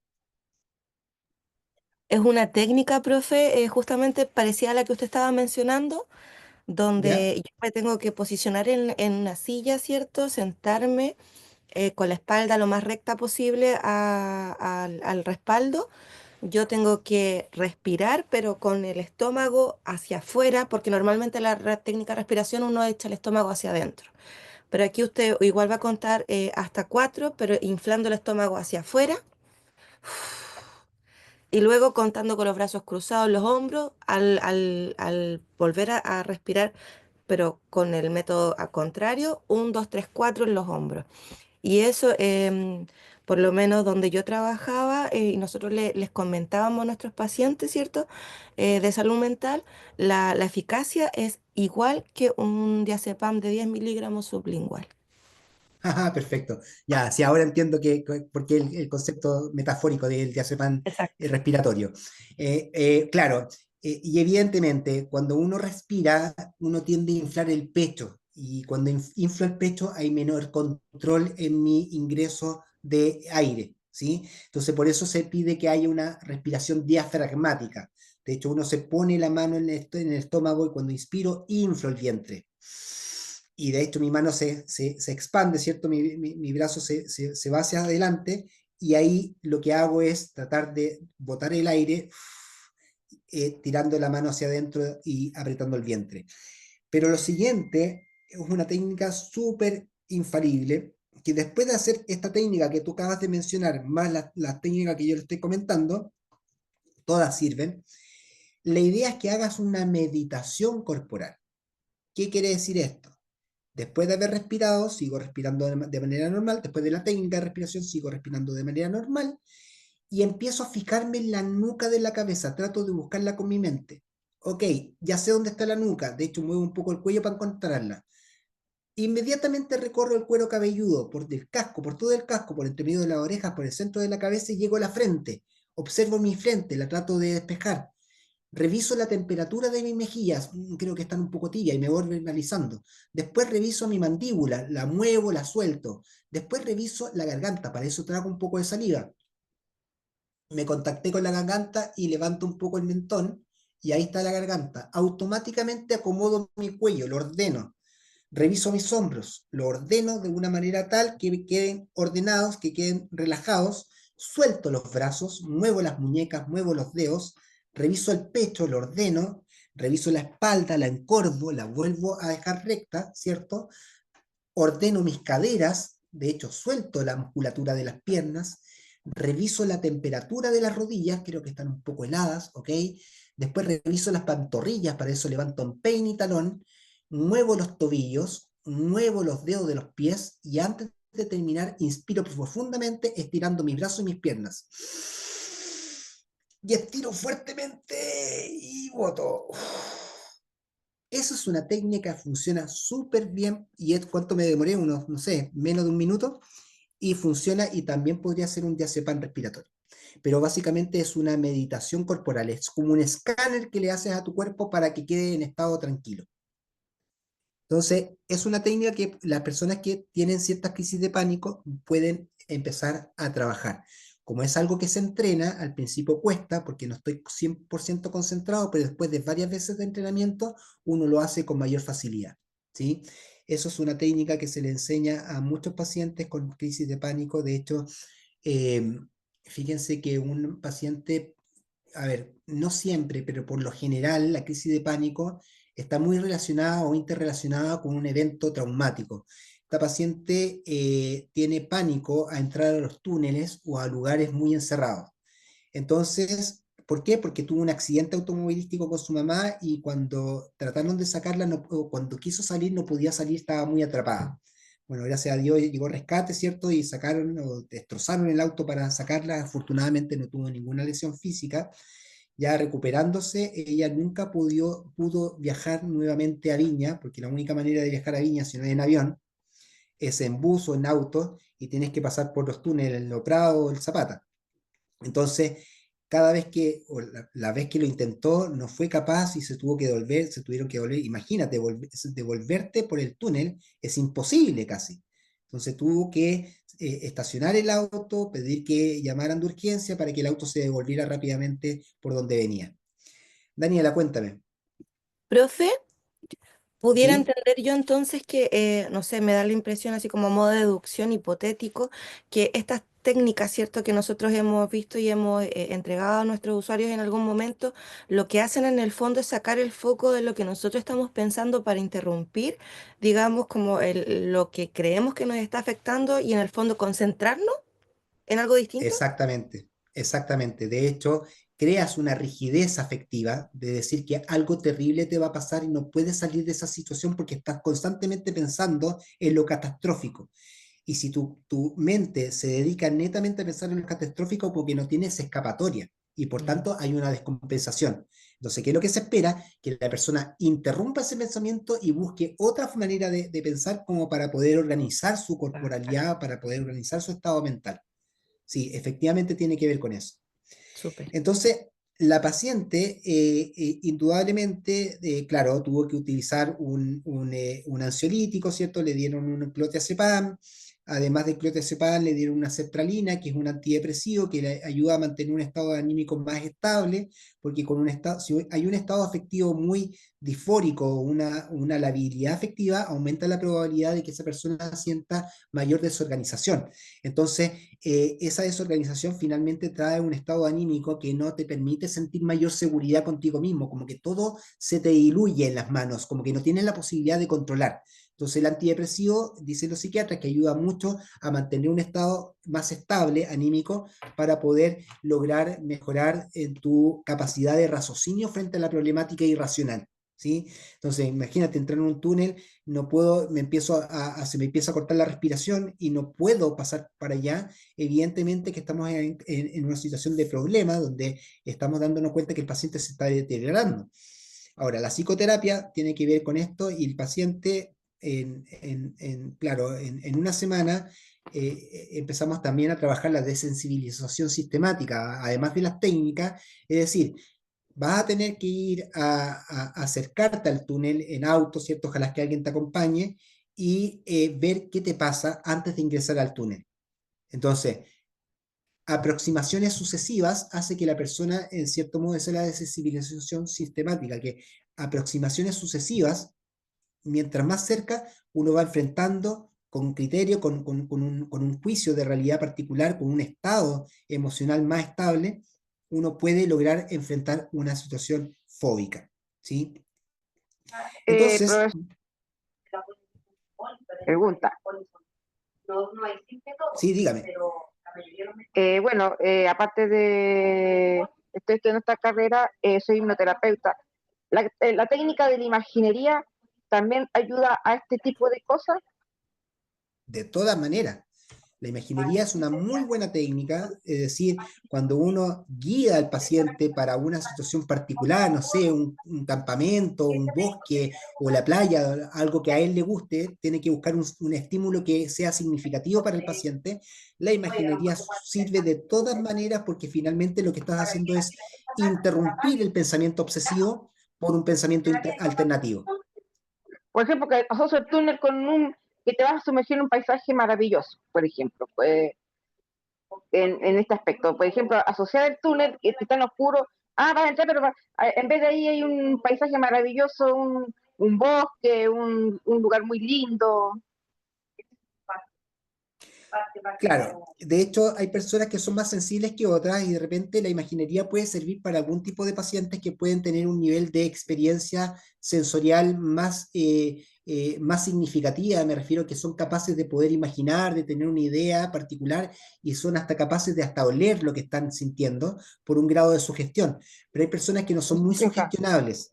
Es una técnica, profe, justamente parecida a la que usted estaba mencionando, ¿Ya? donde yo me tengo que posicionar en una silla, ¿cierto? Sentarme con la espalda lo más recta posible al respaldo. Yo tengo que respirar, pero con el estómago hacia afuera, porque normalmente la técnica de respiración uno echa el estómago hacia adentro. Pero aquí usted igual va a contar hasta 4, pero inflando el estómago hacia afuera. Y luego contando con los brazos cruzados, los hombros, al volver a respirar, pero con el método a contrario, 1, 2, 3, 4 en los hombros. Y eso, por lo menos donde yo trabajaba, y nosotros les comentábamos a nuestros pacientes, ¿cierto? De salud mental, la eficacia es igual que un diazepam de 10 miligramos sublingual. Ajá, perfecto. Ya, sí, ahora entiendo por qué el concepto metafórico del diazepam Exacto. respiratorio. Claro, y evidentemente cuando uno respira, uno tiende a inflar el pecho, y cuando inflo el pecho hay menor control en mi ingreso de aire, ¿sí? Entonces por eso se pide que haya una respiración diafragmática. De hecho, uno se pone la mano en el estómago y cuando inspiro, inflo el vientre. Y de hecho mi mano se expande, ¿cierto? Mi brazo se va hacia adelante, y ahí lo que hago es tratar de botar el aire, tirando la mano hacia adentro y apretando el vientre. Pero lo siguiente es una técnica súper infalible, que después de hacer esta técnica que tú acabas de mencionar, más la técnica que yo le estoy comentando, todas sirven. La idea es que hagas una meditación corporal. ¿Qué quiere decir esto? Después de haber respirado, sigo respirando de manera normal. Después de la técnica de respiración, sigo respirando de manera normal. Y empiezo a fijarme en la nuca de la cabeza. Trato de buscarla con mi mente. Ok, ya sé dónde está la nuca. De hecho, muevo un poco el cuello para encontrarla. Inmediatamente recorro el cuero cabelludo, por el casco, por todo el casco, por entre medio de las orejas, por el centro de la cabeza, y llego a la frente. Observo mi frente, la trato de despejar. Reviso la temperatura de mis mejillas, creo que están un poco tibias, y me voy analizando. Después reviso mi mandíbula, la muevo, la suelto. Después reviso la garganta, para eso trago un poco de saliva. Me contacté con la garganta y levanto un poco el mentón, y ahí está la garganta. Automáticamente acomodo mi cuello, lo ordeno. Reviso mis hombros, lo ordeno de una manera tal que queden ordenados, que queden relajados. Suelto los brazos, muevo las muñecas, muevo los dedos, reviso el pecho, lo ordeno, reviso la espalda, la encorvo, la vuelvo a dejar recta, ¿cierto? Ordeno mis caderas, de hecho suelto la musculatura de las piernas, reviso la temperatura de las rodillas, creo que están un poco heladas, ¿ok? Después reviso las pantorrillas, para eso levanto empeine y talón, muevo los tobillos, muevo los dedos de los pies, y antes de terminar inspiro profundamente estirando mis brazos y mis piernas. Y estiro fuertemente y boto. Esa es una técnica que funciona súper bien, y es cuánto me demoré, unos, no sé, menos de un minuto, y funciona, y también podría ser un diazepam respiratorio. Pero básicamente es una meditación corporal, es como un escáner que le haces a tu cuerpo para que quede en estado tranquilo. Entonces, es una técnica que las personas que tienen ciertas crisis de pánico pueden empezar a trabajar. Como es algo que se entrena, al principio cuesta porque no estoy 100% concentrado, pero después de varias veces de entrenamiento, uno lo hace con mayor facilidad, ¿sí? Eso es una técnica que se le enseña a muchos pacientes con crisis de pánico. De hecho, eh, fíjense que un paciente, a ver, no siempre, pero por lo general, la crisis de pánico está muy relacionada o interrelacionada con un evento traumático. Esta paciente tiene pánico a entrar a los túneles o a lugares muy encerrados. Entonces, ¿por qué? Porque tuvo un accidente automovilístico con su mamá, y cuando trataron de sacarla, o cuando quiso salir, no podía salir, estaba muy atrapada. Bueno, gracias a Dios llegó rescate, ¿cierto? Y sacaron o destrozaron el auto para sacarla. Afortunadamente no tuvo ninguna lesión física. Ya recuperándose, ella nunca pudo viajar nuevamente a Viña, porque la única manera de viajar a Viña, si no es en avión, es en bus o en auto, y tienes que pasar por los túneles, el Prado o el Zapata. Entonces, cada vez que, o la vez que lo intentó, no fue capaz y se tuvieron que volver. Imagínate, devolverte por el túnel es imposible casi. Entonces tuvo que estacionar el auto, pedir que llamaran de urgencia para que el auto se devolviera rápidamente por donde venía. Daniela, cuéntame. Profe, pudiera ¿Sí? entender yo entonces que, no sé, me da la impresión así como a modo de deducción hipotético, que estas técnicas, ¿cierto?, que nosotros hemos visto y hemos entregado a nuestros usuarios en algún momento, lo que hacen en el fondo es sacar el foco de lo que nosotros estamos pensando para interrumpir, digamos, como lo que creemos que nos está afectando, y en el fondo concentrarnos en algo distinto. Exactamente, Exactamente. De hecho, creas una rigidez afectiva de decir que algo terrible te va a pasar y no puedes salir de esa situación porque estás constantemente pensando en lo catastrófico. Y si tu mente se dedica netamente a pensar en lo catastrófico porque no tienes escapatoria y por tanto hay una descompensación. Entonces, ¿qué es lo que se espera? Que la persona interrumpa ese pensamiento y busque otra manera de pensar como para poder organizar su corporalidad, para poder organizar su estado mental. Sí, efectivamente tiene que ver con eso. Súper. Entonces, la paciente indudablemente, claro, tuvo que utilizar un ansiolítico, ¿cierto? Le dieron un clonazepam, además del clonazepam le dieron una sertralina, que es un antidepresivo que le ayuda a mantener un estado anímico más estable, porque con un estado, si hay un estado afectivo muy disfórico, una labilidad afectiva, aumenta la probabilidad de que esa persona sienta mayor desorganización. Entonces, esa desorganización finalmente trae un estado anímico que no te permite sentir mayor seguridad contigo mismo, como que todo se te diluye en las manos, como que no tienes la posibilidad de controlar. Entonces el antidepresivo, dicen los psiquiatras, que ayuda mucho a mantener un estado más estable, anímico, para poder lograr mejorar en tu capacidad de raciocinio frente a la problemática irracional. ¿Sí? Entonces, imagínate entrar en un túnel, no puedo, se me empieza a cortar la respiración y no puedo pasar para allá. Evidentemente que estamos en una situación de problema donde estamos dándonos cuenta que el paciente se está deteriorando. Ahora, la psicoterapia tiene que ver con esto y el paciente, claro, en una semana empezamos también a trabajar la desensibilización sistemática, además de las técnicas, es decir, vas a tener que ir a acercarte al túnel en auto, ¿cierto? Ojalá que alguien te acompañe y ver qué te pasa antes de ingresar al túnel. Entonces, aproximaciones sucesivas hace que la persona, en cierto modo, esa es la desensibilización sistemática, que aproximaciones sucesivas, mientras más cerca, uno va enfrentando con criterio, con un juicio de realidad particular, con un estado emocional más estable, uno puede lograr enfrentar una situación fóbica, ¿sí? Entonces, Profesor, pregunta. sí, dígame. Bueno, aparte de estoy estudiando esta carrera, soy hipnoterapeuta. La técnica de la imaginería también ayuda a este tipo de cosas. De todas maneras, la imaginería es una muy buena técnica, es decir, cuando uno guía al paciente para una situación particular, no sé, un campamento, un bosque o la playa, algo que a él le guste, tiene que buscar un estímulo que sea significativo para el paciente. La imaginería sirve de todas maneras porque finalmente lo que estás haciendo es interrumpir el pensamiento obsesivo por un pensamiento alternativo. Por ejemplo, que asocio el túnel con que te vas a sumergir en un paisaje maravilloso, por ejemplo, en este aspecto. Por ejemplo, asociar el túnel que está tan oscuro, vas a entrar, pero en vez de ahí hay un paisaje maravilloso, un bosque, un lugar muy lindo. Claro, de hecho hay personas que son más sensibles que otras y de repente la imaginería puede servir para algún tipo de pacientes que pueden tener un nivel de experiencia sensorial más significativa, me refiero que son capaces de poder imaginar, de tener una idea particular y son hasta capaces de hasta oler lo que están sintiendo por un grado de sugestión. Pero hay personas que no son muy sugestionables.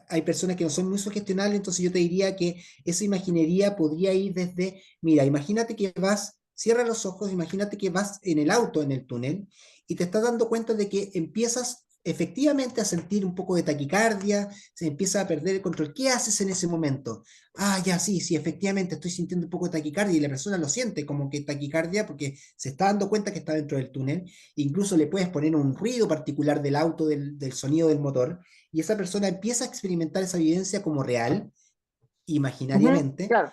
Hay personas que no son muy sugestionables, entonces yo te diría que esa imaginería podría ir desde, mira, imagínate que vas, cierra los ojos, imagínate que vas en el auto, en el túnel, y te estás dando cuenta de que empiezas efectivamente a sentir un poco de taquicardia, se empieza a perder el control. ¿Qué haces en ese momento? Ah, ya, sí, sí, efectivamente estoy sintiendo un poco de taquicardia y la persona lo siente como que taquicardia porque se está dando cuenta que está dentro del túnel. Incluso le puedes poner un ruido particular del auto, del sonido del motor y esa persona empieza a experimentar esa vivencia como real, imaginariamente, Claro.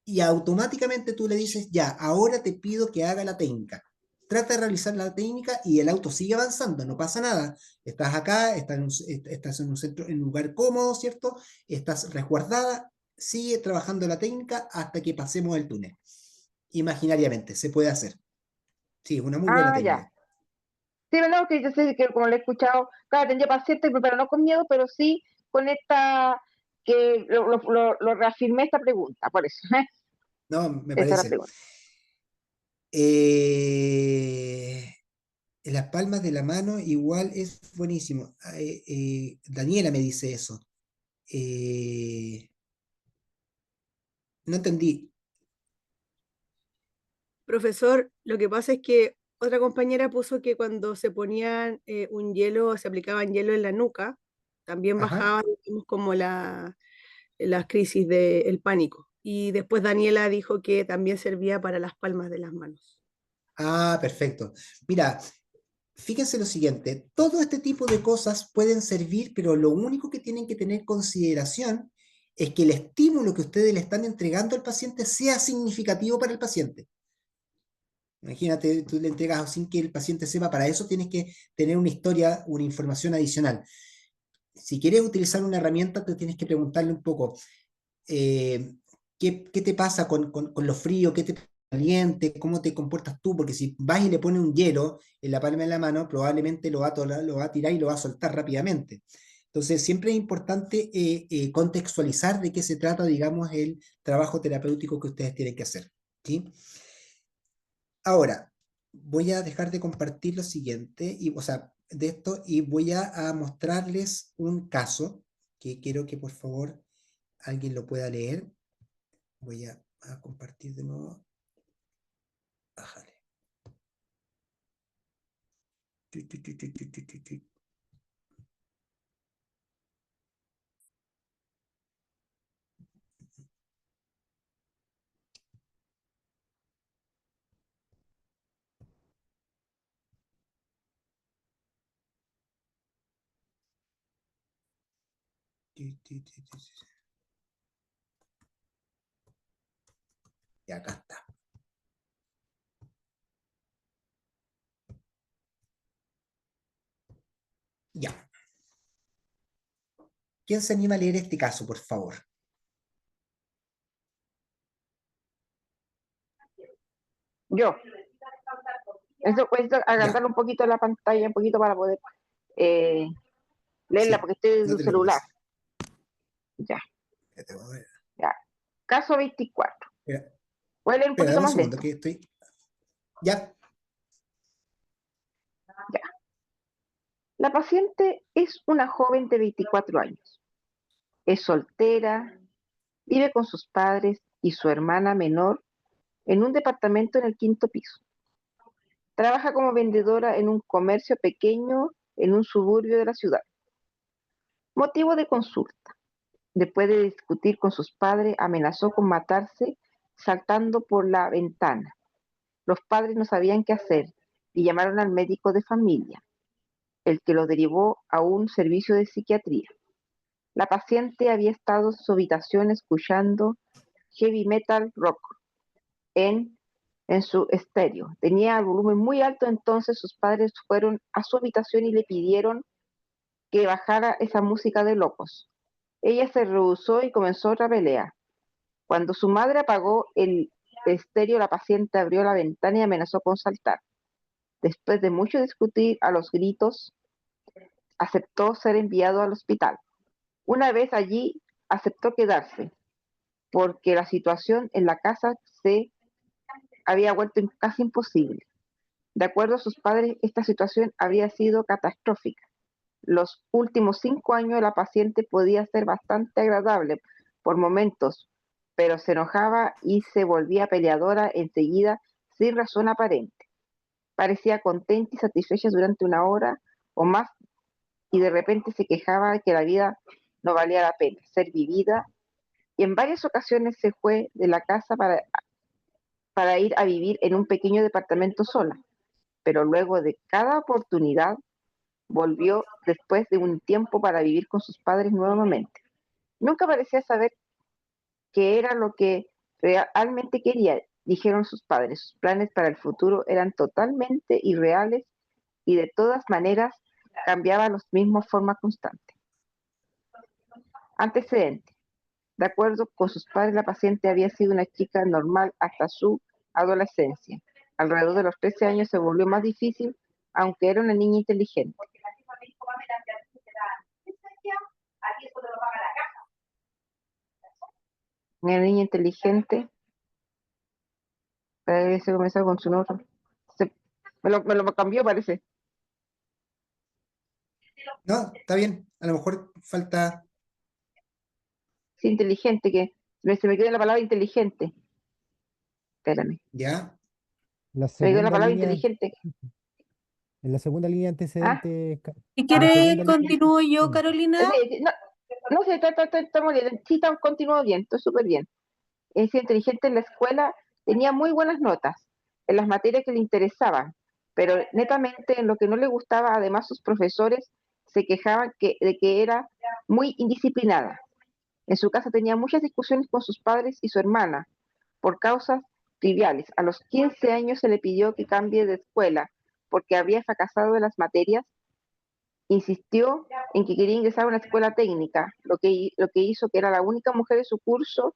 y automáticamente tú le dices, ya, ahora te pido que haga la técnica. Trata de realizar la técnica y el auto sigue avanzando, no pasa nada. Estás acá, estás en un centro, en un lugar cómodo, ¿cierto? Estás resguardada, sigue trabajando la técnica hasta que pasemos el túnel. Imaginariamente, se puede hacer. Sí, es una muy buena Ya. técnica. Sí, no, que yo sé que como lo he escuchado, claro, tendría pacientes, pero no con miedo, pero sí con esta, que lo reafirmé esta pregunta, por eso. No, me Esa es la parece. pregunta. Eh, En las palmas de la mano igual es buenísimo. Daniela me dice eso. Eh, no entendí. Profesor, lo que pasa es que otra compañera puso que cuando se ponían un hielo, se aplicaban hielo en la nuca, también Ajá. bajaba, digamos, como las crisis del pánico. Y después Daniela dijo que también servía para las palmas de las manos. Ah, perfecto. Mira, fíjense lo siguiente, todo este tipo de cosas pueden servir, pero lo único que tienen que tener consideración es que el estímulo que ustedes le están entregando al paciente sea significativo para el paciente. Imagínate, tú le entregas sin que el paciente sepa, para eso tienes que tener una historia, una información adicional. Si quieres utilizar una herramienta, te tienes que preguntarle un poco, eh, ¿qué te pasa con lo frío? ¿Qué te caliente? ¿Cómo te comportas tú? Porque si vas y le pones un hielo en la palma de la mano, probablemente lo va a tirar y lo va a soltar rápidamente. Entonces, siempre es importante contextualizar de qué se trata, digamos, el trabajo terapéutico que ustedes tienen que hacer. ¿Sí? Ahora, voy a dejar de compartir lo siguiente, o sea, de esto, y voy a mostrarles un caso que quiero que por favor alguien lo pueda leer. Voy a compartir de nuevo. Bájale. Tu, tu, tu, tu, tu, tu, tu, tu. Tu, tu, tu, tu, tu. Y acá está. Ya. ¿Quién se anima a leer este caso, por favor? Yo. Eso cuesta Ya, agrandarle un poquito la pantalla, un poquito para poder eh, leerla, sí, porque estoy desde no un te celular. preocupes. Ya, Espérate, vamos a ver. ya. Caso 24. Espera, Voy a leer un espera, poquito dame un más segundo, lento. que estoy. Ya, Ya. La paciente es una joven de 24 años. Es soltera, vive con sus padres y su hermana menor en un departamento en el quinto piso. Trabaja como vendedora en un comercio pequeño en un suburbio de la ciudad. Motivo de consulta. Después de discutir con sus padres, amenazó con matarse saltando por la ventana. Los padres no sabían qué hacer y llamaron al médico de familia, el que lo derivó a un servicio de psiquiatría. La paciente había estado en su habitación escuchando heavy metal rock en, en su estéreo. Tenía el volumen muy alto, entonces sus padres fueron a su habitación y le pidieron que bajara esa música de locos. Ella se rehusó y comenzó otra pelea. Cuando su madre apagó el estéreo, la paciente abrió la ventana y amenazó con saltar. Después de mucho discutir a los gritos, aceptó ser enviado al hospital. Una vez allí, aceptó quedarse, porque la situación en la casa se había vuelto casi imposible. De acuerdo a sus padres, esta situación había sido catastrófica. Los últimos 5 años la paciente podía ser bastante agradable por momentos, pero se enojaba y se volvía peleadora enseguida sin razón aparente. Parecía contenta y satisfecha durante una hora o más y de repente se quejaba de que la vida no valía la pena ser vivida y en varias ocasiones se fue de la casa para ir a vivir en un pequeño departamento sola, pero luego de cada oportunidad volvió después de un tiempo para vivir con sus padres nuevamente. Nunca parecía saber qué era lo que realmente quería, dijeron sus padres. Sus planes para el futuro eran totalmente irreales y de todas maneras cambiaban los mismos forma constante. Antecedente. De acuerdo con sus padres, la paciente había sido una chica normal hasta su adolescencia. Alrededor de los 13 años se volvió más difícil, aunque era una niña inteligente. Una niña inteligente, parece comenzar con su nota. Se- me lo cambió, parece. No, está bien, a lo mejor falta, Sí, inteligente, que se me quedó la palabra inteligente. Espérame. ya, La Se me quedó la segunda palabra línea, inteligente. en la segunda línea ¿Ah? antecedente, Si en la quiere, segunda línea continúo yo, antecedente. Carolina. Sí, no, no sé, estamos bien. Sí, continuó bien, estoy súper bien. Es inteligente en la escuela, tenía muy buenas notas en las materias que le interesaban, pero netamente en lo que no le gustaba, además sus profesores se quejaban de que era muy indisciplinada. En su casa tenía muchas discusiones con sus padres y su hermana por causas triviales. A los 15 años se le pidió que cambie de escuela porque había fracasado en las materias. Insistió en que quería ingresar a una escuela técnica, lo que hizo que era la única mujer de su curso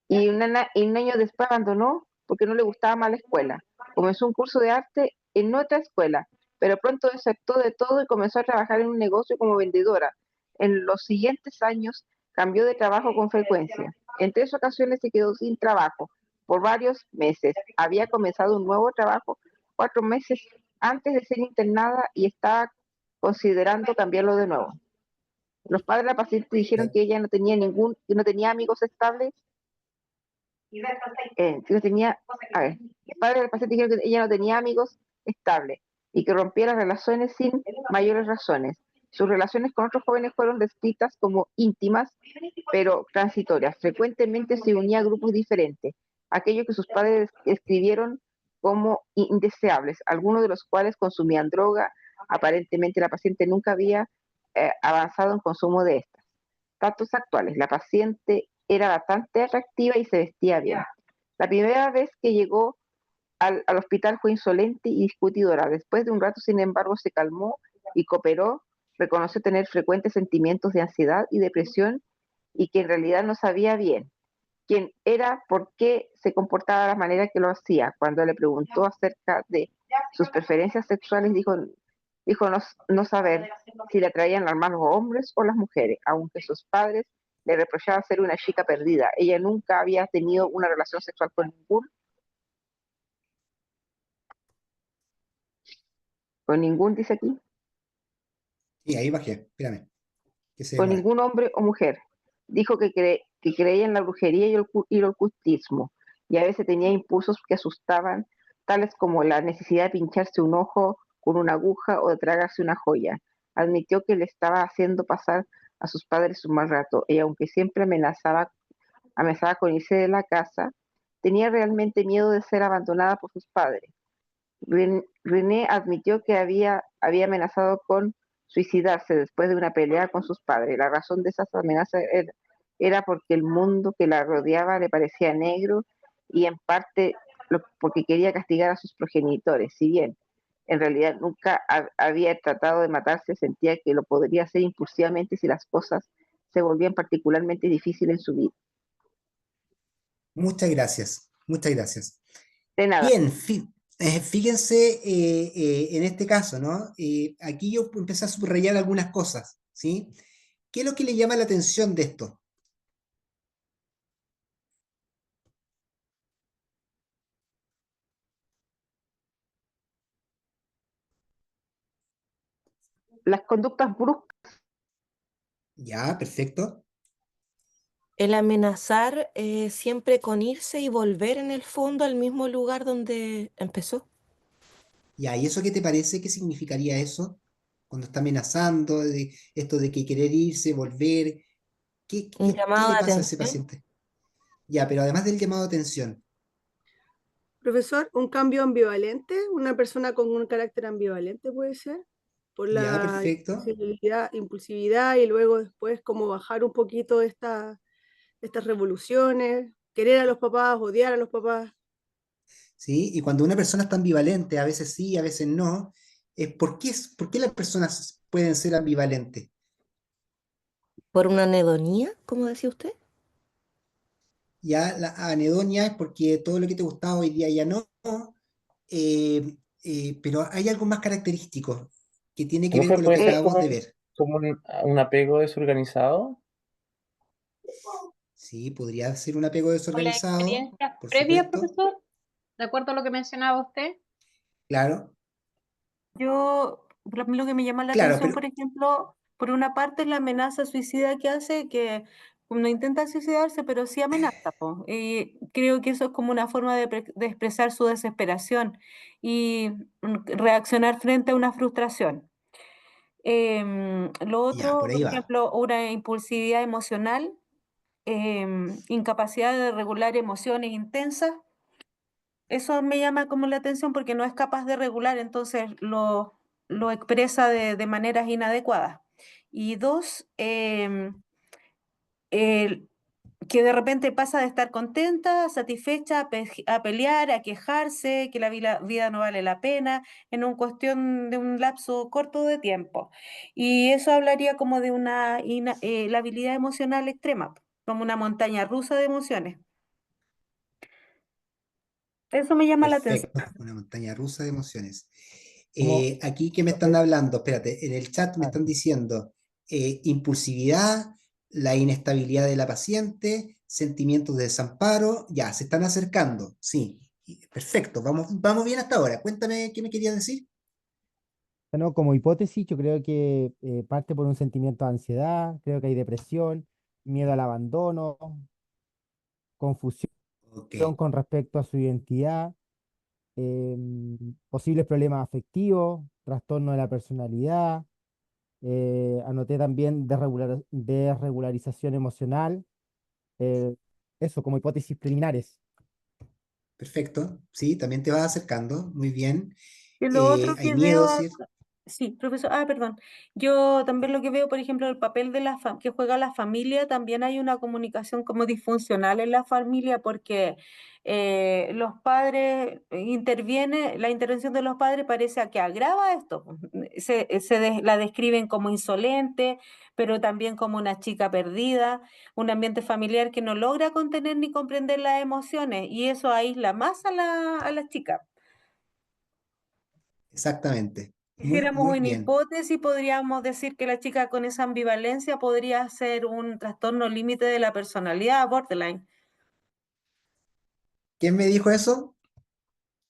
y un año después abandonó porque no le gustaba más la escuela. Comenzó un curso de arte en otra escuela, pero pronto desertó de todo y comenzó a trabajar en un negocio como vendedora. En los siguientes años cambió de trabajo con frecuencia. En 3 ocasiones se quedó sin trabajo por varios meses. Había comenzado un nuevo trabajo 4 meses antes de ser internada y estaba considerando cambiarlo de nuevo. Los padres de la paciente dijeron que ella que no tenía amigos estables que no tenía, a ver, los padres del paciente dijeron que ella no tenía amigos estables y que rompía las relaciones sin mayores razones. Sus relaciones con otros jóvenes fueron descritas como íntimas, pero transitorias. Frecuentemente se unía a grupos diferentes, aquellos que sus padres escribieron como indeseables, algunos de los cuales consumían droga. Aparentemente la paciente nunca había avanzado en consumo de estas. Datos actuales. La paciente era bastante atractiva y se vestía bien. La primera vez que llegó al hospital fue insolente y discutidora. Después de un rato, sin embargo, se calmó y cooperó. Reconoció tener frecuentes sentimientos de ansiedad y depresión y que en realidad no sabía bien quién era, por qué se comportaba de la manera que lo hacía. Cuando le preguntó acerca de sus preferencias sexuales, dijo no saber si le atraían más los hombres o las mujeres, aunque sus padres le reprochaban ser una chica perdida. Ella nunca había tenido una relación sexual con ningún, dice aquí, sí, ahí bajé, espérame, que se con demora. ningún hombre o mujer. Dijo que creía en la brujería y el ocultismo, y a veces tenía impulsos que asustaban, tales como la necesidad de pincharse un ojo con una aguja o de tragarse una joya. Admitió que le estaba haciendo pasar a sus padres un mal rato, y aunque siempre amenazaba con irse de la casa, tenía realmente miedo de ser abandonada por sus padres. René admitió que había amenazado con suicidarse después de una pelea con sus padres. La razón de esas amenazas era porque el mundo que la rodeaba le parecía negro y en parte porque quería castigar a sus progenitores. Si bien en realidad nunca había tratado de matarse, sentía que lo podría hacer impulsivamente si las cosas se volvían particularmente difíciles en su vida. Muchas gracias, muchas gracias. De nada. Bien, fíjense en este caso, ¿no? Aquí yo empecé a subrayar algunas cosas, ¿sí? ¿Qué es lo que le llama la atención de esto? Las conductas bruscas. Ya, perfecto. El amenazar siempre con irse y volver en el fondo al mismo lugar donde empezó. Ya, ¿y eso qué te parece? ¿Qué significaría eso? Cuando está amenazando, esto de que querer irse, volver, Un qué llamado le de pasa a ese atención. paciente? Ya, pero además del llamado de atención, Profesor, un cambio ambivalente, una persona con un carácter ambivalente puede ser, por ya, la perfecto. impulsividad y luego después como bajar un poquito estas revoluciones, querer a los papás, odiar a los papás. ¿Sí? Y cuando una persona está ambivalente, a veces sí, a veces no, ¿por qué las personas pueden ser ambivalentes? ¿Por una anhedonia, como decía usted? Ya la anedonia es porque todo lo que te gustaba hoy día ya no, pero hay algo más característico que tiene que ver Profe, con lo ¿puede que ser acabamos de ver. como un apego desorganizado? Sí, podría ser un apego O las desorganizado, experiencias por previas, supuesto, profesor, de acuerdo a lo que mencionaba usted. claro. Yo a mí lo que me llama la Claro, atención, pero por ejemplo, por una parte es la amenaza suicida que hace, que no intenta suicidarse, pero sí amenaza, po. Y creo que eso es como una forma de expresar su desesperación y reaccionar frente a una frustración. Lo ya, otro, por por ahí va. ejemplo, una impulsividad emocional, incapacidad de regular emociones intensas. Eso me llama como la atención porque no es capaz de regular, entonces lo expresa de maneras inadecuadas. Y dos, el- que de repente pasa de estar contenta, satisfecha, a pelear, a quejarse, que la vida no vale la pena, en un cuestión de un lapso corto de tiempo. Y eso hablaría como de la habilidad emocional extrema, como una montaña rusa de emociones. Eso me llama la atención. Perfecto, una montaña rusa de emociones. Como, Aquí que me están profe, hablando, espérate, en el chat me ah, están diciendo impulsividad, la inestabilidad de la paciente, sentimientos de desamparo, ya, se están acercando, sí, perfecto, vamos bien hasta ahora. Cuéntame qué me querías decir. bueno, como hipótesis, yo creo que parte por un sentimiento de ansiedad, creo que hay depresión, miedo al abandono, confusión Ok, con respecto a su identidad, posibles problemas afectivos, trastorno de la personalidad, anoté también desregularización emocional, eh, eso como hipótesis preliminares. perfecto, sí, también te vas acercando, muy bien. Y lo otro Hay que veo, miedo, ¿cierto? sí, profesor, perdón. Yo también lo que veo, por ejemplo, el papel de que juega la familia, también hay una comunicación como disfuncional en la familia porque los padres la intervención de los padres parece a que agrava esto. La describen como insolente, pero también como una chica perdida, un ambiente familiar que no logra contener ni comprender las emociones y eso aísla más a la chica. Exactamente, muy, Dijéramos muy en bien. hipótesis, podríamos decir que la chica con esa ambivalencia podría ser un trastorno límite de la personalidad, borderline. ¿Quién me dijo eso?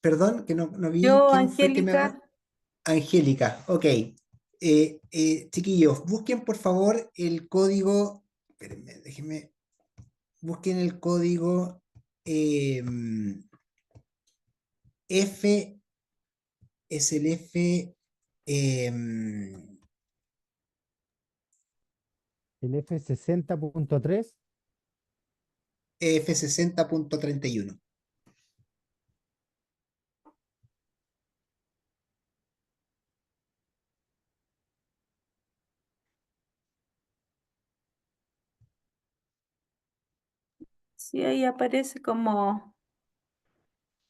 Perdón, que no vi Yo, quién fue que me habló. Angélica, Angélica, ok. Chiquillos, busquen por favor el código, espérenme, déjenme, busquen el código F, es el El F60.3, F60.31. sí, ahí aparece como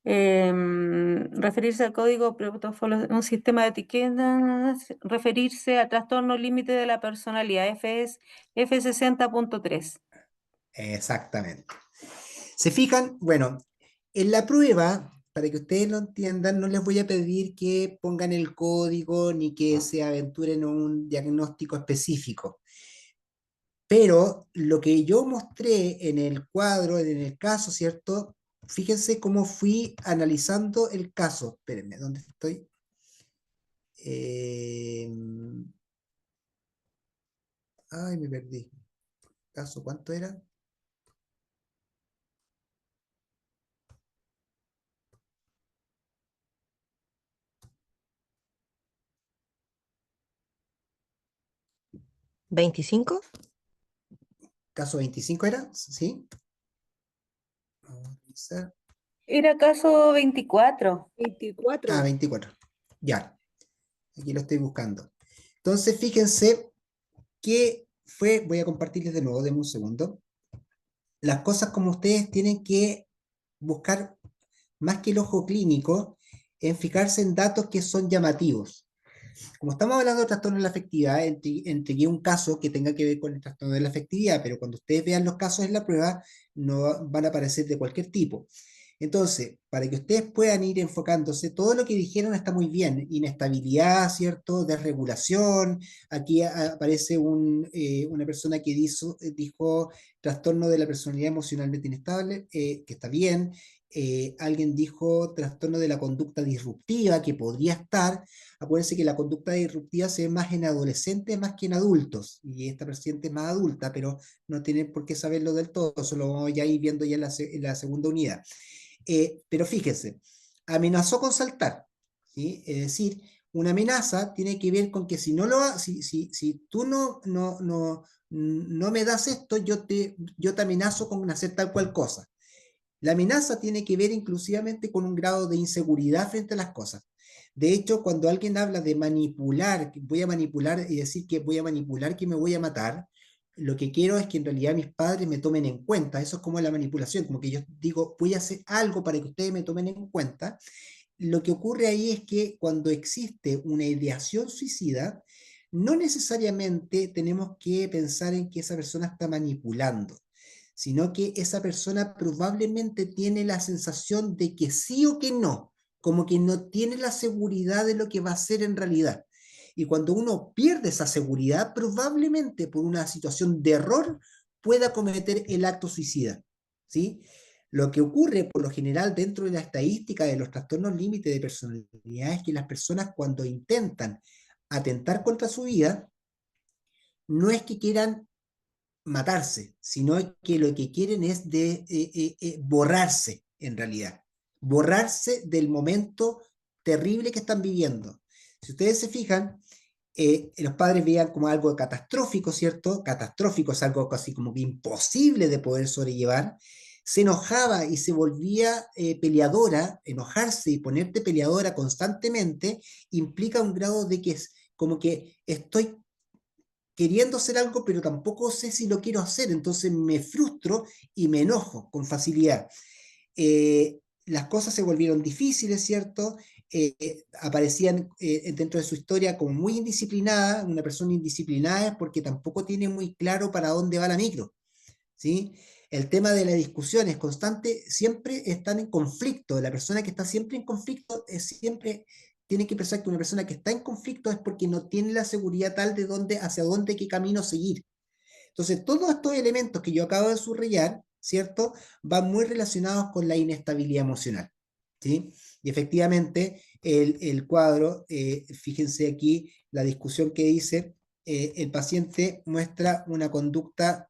referirse al código protocolo, un sistema de etiquetas, referirse al trastorno límite de la personalidad, F60.3. Exactamente. ¿Se fijan? Bueno, en la prueba, para que ustedes lo entiendan, no les voy a pedir que pongan el código ni que se aventuren en un diagnóstico específico. Pero lo que yo mostré en el cuadro, en el caso, ¿cierto? Fíjense cómo fui analizando el caso. Espérenme, ¿dónde estoy? Eh, Ay, me perdí. ¿Caso cuánto era? ¿25? ¿Caso 25 era? ¿Sí? Vamos a revisar. Era caso 24. Ah, 24. 24. Ya, aquí lo estoy buscando. Entonces, fíjense que fue, voy a compartirles de nuevo, denme un segundo. Las cosas como ustedes tienen que buscar más que el ojo clínico, en fijarse en datos que son llamativos. Como estamos hablando de trastorno de la afectividad, entregué un caso que tenga que ver con el trastorno de la afectividad, pero cuando ustedes vean los casos en la prueba, no van a aparecer de cualquier tipo. Entonces, para que ustedes puedan ir enfocándose, todo lo que dijeron está muy bien, inestabilidad, ¿cierto? Desregulación, aquí aparece una persona que dijo trastorno de la personalidad emocionalmente inestable, que está bien, alguien dijo trastorno de la conducta disruptiva, que podría estar. Acuérdense que la conducta disruptiva se ve más en adolescentes más que en adultos, y esta paciente es más adulta, pero no tienen por qué saberlo del todo, eso lo vamos ya a ir viendo ya en la segunda unidad. Pero fíjense, amenazó con saltar, ¿sí? Es decir, una amenaza tiene que ver con que si tú no me das esto, yo te amenazo con hacer tal cual cosa. La amenaza tiene que ver inclusivamente con un grado de inseguridad frente a las cosas. De hecho, cuando alguien habla de manipular, que voy a manipular y decir que voy a manipular, que me voy a matar, lo que quiero es que en realidad mis padres me tomen en cuenta. Eso es como la manipulación, como que yo digo, voy a hacer algo para que ustedes me tomen en cuenta. Lo que ocurre ahí es que cuando existe una ideación suicida, no necesariamente tenemos que pensar en que esa persona está manipulando, sino que esa persona probablemente tiene la sensación de que sí o que no, como que no tiene la seguridad de lo que va a hacer en realidad. Y cuando uno pierde esa seguridad, probablemente por una situación de error pueda cometer el acto suicida, ¿sí? Lo que ocurre por lo general dentro de la estadística de los trastornos límite de personalidad es que las personas cuando intentan atentar contra su vida, no es que quieran matarse, sino que lo que quieren es borrarse en realidad, borrarse del momento terrible que están viviendo. Si ustedes se fijan, los padres veían como algo catastrófico, ¿cierto? Catastrófico es algo casi como que imposible de poder sobrellevar. Se enojaba y se volvía peleadora. Enojarse y ponerte peleadora constantemente implica un grado de que es como que estoy queriendo hacer algo, pero tampoco sé si lo quiero hacer, entonces me frustro y me enojo con facilidad. Las cosas se volvieron difíciles, ¿cierto? Aparecían dentro de su historia como muy indisciplinada. Una persona indisciplinada es porque tampoco tiene muy claro para dónde va la micro, ¿sí? El tema de la discusión es constante, siempre están en conflicto. La persona que está siempre en conflicto es siempre, tiene que pensar que una persona que está en conflicto es porque no tiene la seguridad tal de dónde, hacia dónde, qué camino seguir. Entonces, todos estos elementos que yo acabo de subrayar, ¿cierto? Van muy relacionados con la inestabilidad emocional, ¿sí? Y efectivamente, el cuadro, fíjense aquí la discusión que dice, el paciente muestra una conducta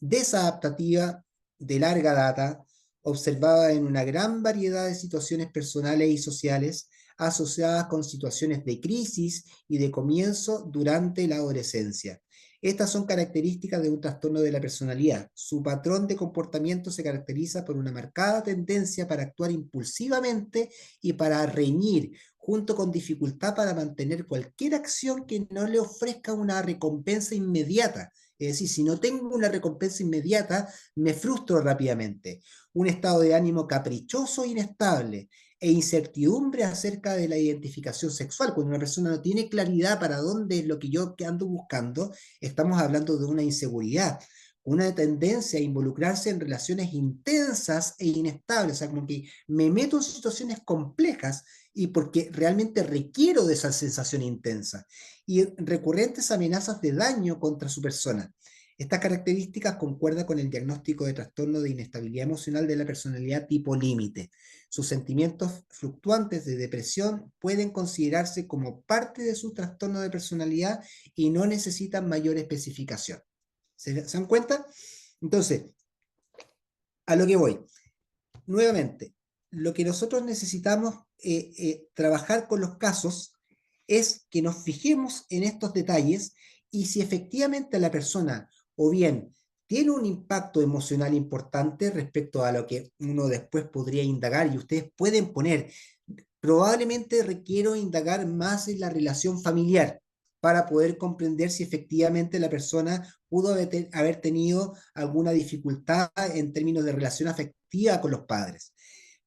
desadaptativa de larga data, observada en una gran variedad de situaciones personales y sociales, asociadas con situaciones de crisis y de comienzo durante la adolescencia. Estas son características de un trastorno de la personalidad. Su patrón de comportamiento se caracteriza por una marcada tendencia para actuar impulsivamente y para reñir, junto con dificultad para mantener cualquier acción que no le ofrezca una recompensa inmediata. Es decir, si no tengo una recompensa inmediata, me frustro rápidamente. Un estado de ánimo caprichoso e inestable, e incertidumbre acerca de la identificación sexual. Cuando una persona no tiene claridad para dónde es lo que yo ando buscando, estamos hablando de una inseguridad, una tendencia a involucrarse en relaciones intensas e inestables. O sea, como que me meto en situaciones complejas y porque realmente requiero de esa sensación intensa, y recurrentes amenazas de daño contra su persona. Estas características concuerdan con el diagnóstico de trastorno de inestabilidad emocional de la personalidad tipo límite. Sus sentimientos fluctuantes de depresión pueden considerarse como parte de su trastorno de personalidad y no necesitan mayor especificación. ¿Se dan cuenta? Entonces, a lo que voy. Nuevamente, lo que nosotros necesitamos trabajar con los casos es que nos fijemos en estos detalles, y si efectivamente la persona o bien tiene un impacto emocional importante respecto a lo que uno después podría indagar, y ustedes pueden poner, probablemente requiero indagar más en la relación familiar para poder comprender si efectivamente la persona pudo haber tenido alguna dificultad en términos de relación afectiva con los padres.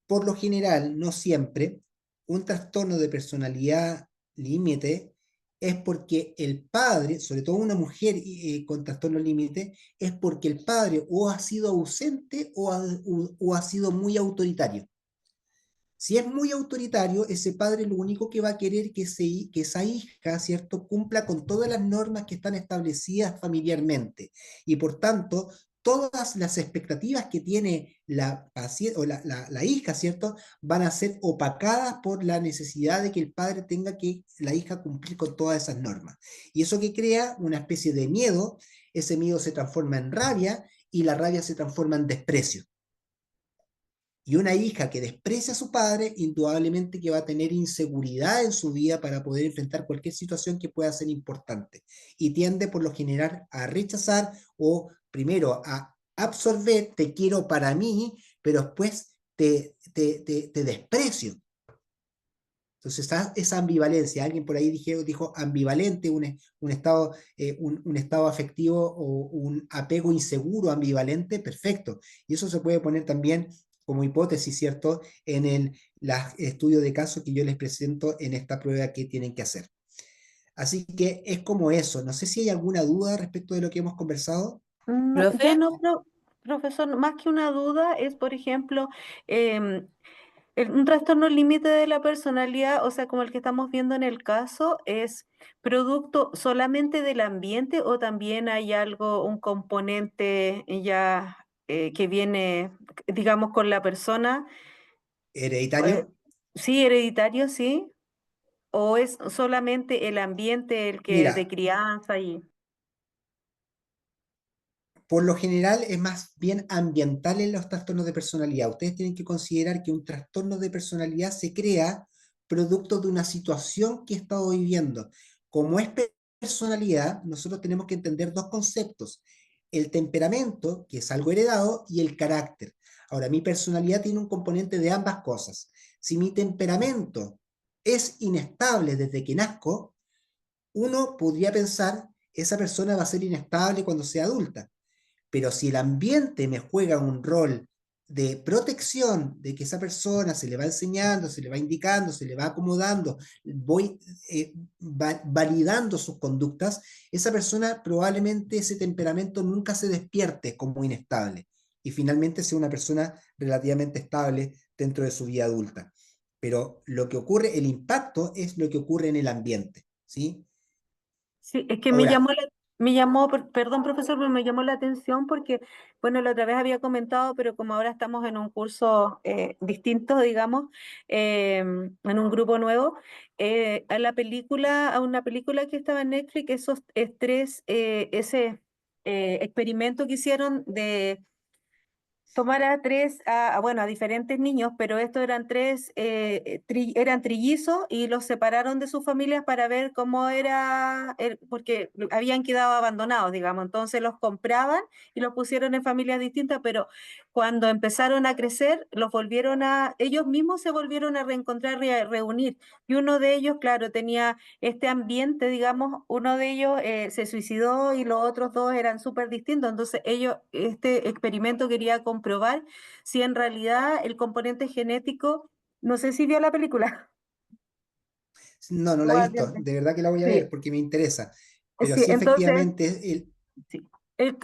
Por lo general, no siempre, un trastorno de personalidad límite es porque el padre, sobre todo una mujer con trastorno límite, es porque el padre o ha sido ausente o ha sido muy autoritario. Si es muy autoritario, ese padre lo único que va a querer que esa hija, ¿cierto?, cumpla con todas las normas que están establecidas familiarmente. Y por tanto, todas las expectativas que tiene la paciente o la hija, ¿cierto? Van a ser opacadas por la necesidad de que el padre tenga que, la hija, cumplir con todas esas normas. Y eso que crea una especie de miedo, ese miedo se transforma en rabia y la rabia se transforma en desprecio. Y una hija que desprecia a su padre, indudablemente que va a tener inseguridad en su vida para poder enfrentar cualquier situación que pueda ser importante. Y tiende por lo general a rechazar o primero a absorber, te quiero para mí, pero después te desprecio. Entonces esa ambivalencia, alguien por ahí dijo ambivalente, un estado afectivo o un apego inseguro, ambivalente, perfecto. Y eso se puede poner también como hipótesis, ¿cierto? En el estudio de caso que yo les presento en esta prueba que tienen que hacer. Así que es como eso. No sé si hay alguna duda respecto de lo que hemos conversado. No, yo ¿Profe? no, profesor, más que una duda es, por ejemplo, em, un trastorno límite de la personalidad, o sea, como el que estamos viendo en el caso, ¿es producto solamente del ambiente o también hay algo, un componente ya que viene, digamos, con la persona? Eh, Hereditario. sí, hereditario, sí. ¿O es solamente el ambiente el que de Mira, crianza y... por lo general es más bien ambiental en los trastornos de personalidad. Ustedes tienen que considerar que un trastorno de personalidad se crea producto de una situación que he estado viviendo. Como es personalidad, nosotros tenemos que entender dos conceptos: el temperamento, que es algo heredado, y el carácter. Ahora, mi personalidad tiene un componente de ambas cosas. Si mi temperamento es inestable desde que nazco, uno podría pensar, esa persona va a ser inestable cuando sea adulta. Pero si el ambiente me juega un rol de protección, de que esa persona se le va enseñando, se le va indicando, se le va acomodando, voy validando sus conductas, esa persona probablemente ese temperamento nunca se despierte como inestable y finalmente sea una persona relativamente estable dentro de su vida adulta. Pero lo que ocurre, el impacto es lo que ocurre en el ambiente, ¿sí? Sí, es que Ahora, perdón profesor, pero me llamó la atención porque, bueno, la otra vez había comentado, pero como ahora estamos en un curso distinto, digamos, en un grupo nuevo, a una película que estaba en Netflix, esos ese experimento que hicieron de tomar a tres, bueno, a diferentes niños, pero estos eran tres, eran trillizos y los separaron de sus familias para ver cómo era, porque habían quedado abandonados, digamos. Entonces los compraban y los pusieron en familias distintas, pero cuando empezaron a crecer, ellos mismos se volvieron a reencontrar y a reunir. Y uno de ellos, claro, tenía este ambiente, digamos, uno de ellos se suicidó y los otros dos eran súper distintos. Entonces este experimento quería comprobar si en realidad el componente genético, no sé si vio la película no, no la o he visto, ambiente. de verdad que la voy a ver Sí, porque me interesa, pero sí, sí entonces efectivamente, sí.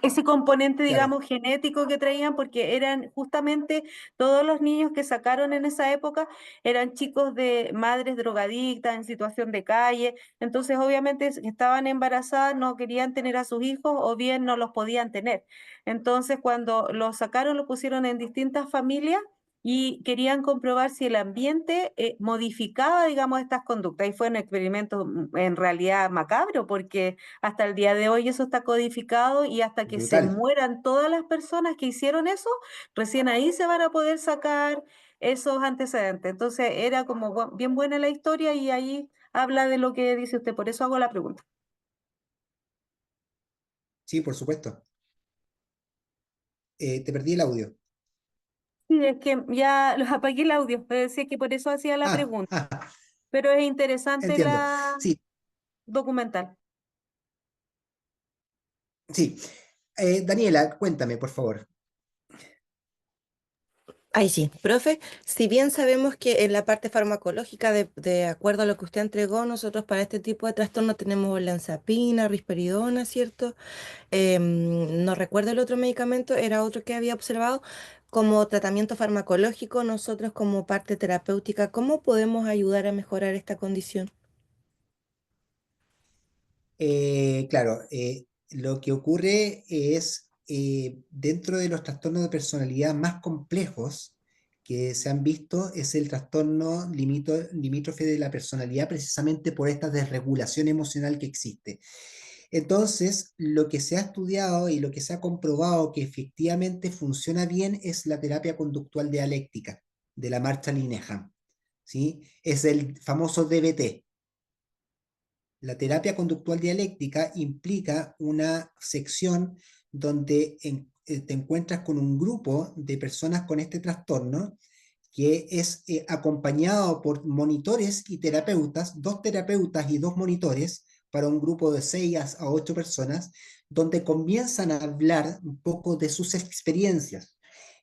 Ese componente, claro, digamos, genético que traían, porque eran justamente todos los niños que sacaron en esa época, eran chicos de madres drogadictas en situación de calle, entonces obviamente si estaban embarazadas, no querían tener a sus hijos o bien no los podían tener. Entonces cuando los sacaron, los pusieron en distintas familias y querían comprobar si el ambiente modificaba, digamos, estas conductas. Y fue un experimento en realidad macabro, porque hasta el día de hoy eso está codificado y hasta que se brutal. mueran todas las personas que hicieron eso, recién ahí se van a poder sacar esos antecedentes. Entonces era como bien buena la historia y ahí habla de lo que dice usted, por eso hago la pregunta. Sí, por supuesto. Te perdí el audio. Sí, es que ya los apagué el audio, pero decía que por eso hacía la Ah, pregunta, pero es interesante entiendo. la Sí, documental. sí. Daniela, cuéntame, por favor. Ahí sí, profe, si bien sabemos que en la parte farmacológica, de acuerdo a lo que usted entregó, nosotros para este tipo de trastorno tenemos olanzapina, risperidona, ¿cierto? No recuerdo el otro medicamento, era otro que había observado como tratamiento farmacológico. Nosotros como parte terapéutica, ¿cómo podemos ayudar a mejorar esta condición? Claro, lo que ocurre es dentro de los trastornos de personalidad más complejos que se han visto es el trastorno limítrofe de la personalidad, precisamente por esta desregulación emocional que existe. Entonces, lo que se ha estudiado y lo que se ha comprobado que efectivamente funciona bien es la terapia conductual dialéctica de la Marshall Linehan, ¿sí? Es el famoso DBT. La terapia conductual dialéctica implica una sección donde te encuentras con un grupo de personas con este trastorno que es acompañado por monitores y terapeutas, 2 terapeutas y 2 monitores para un grupo de 6 a 8 personas, donde comienzan a hablar un poco de sus experiencias.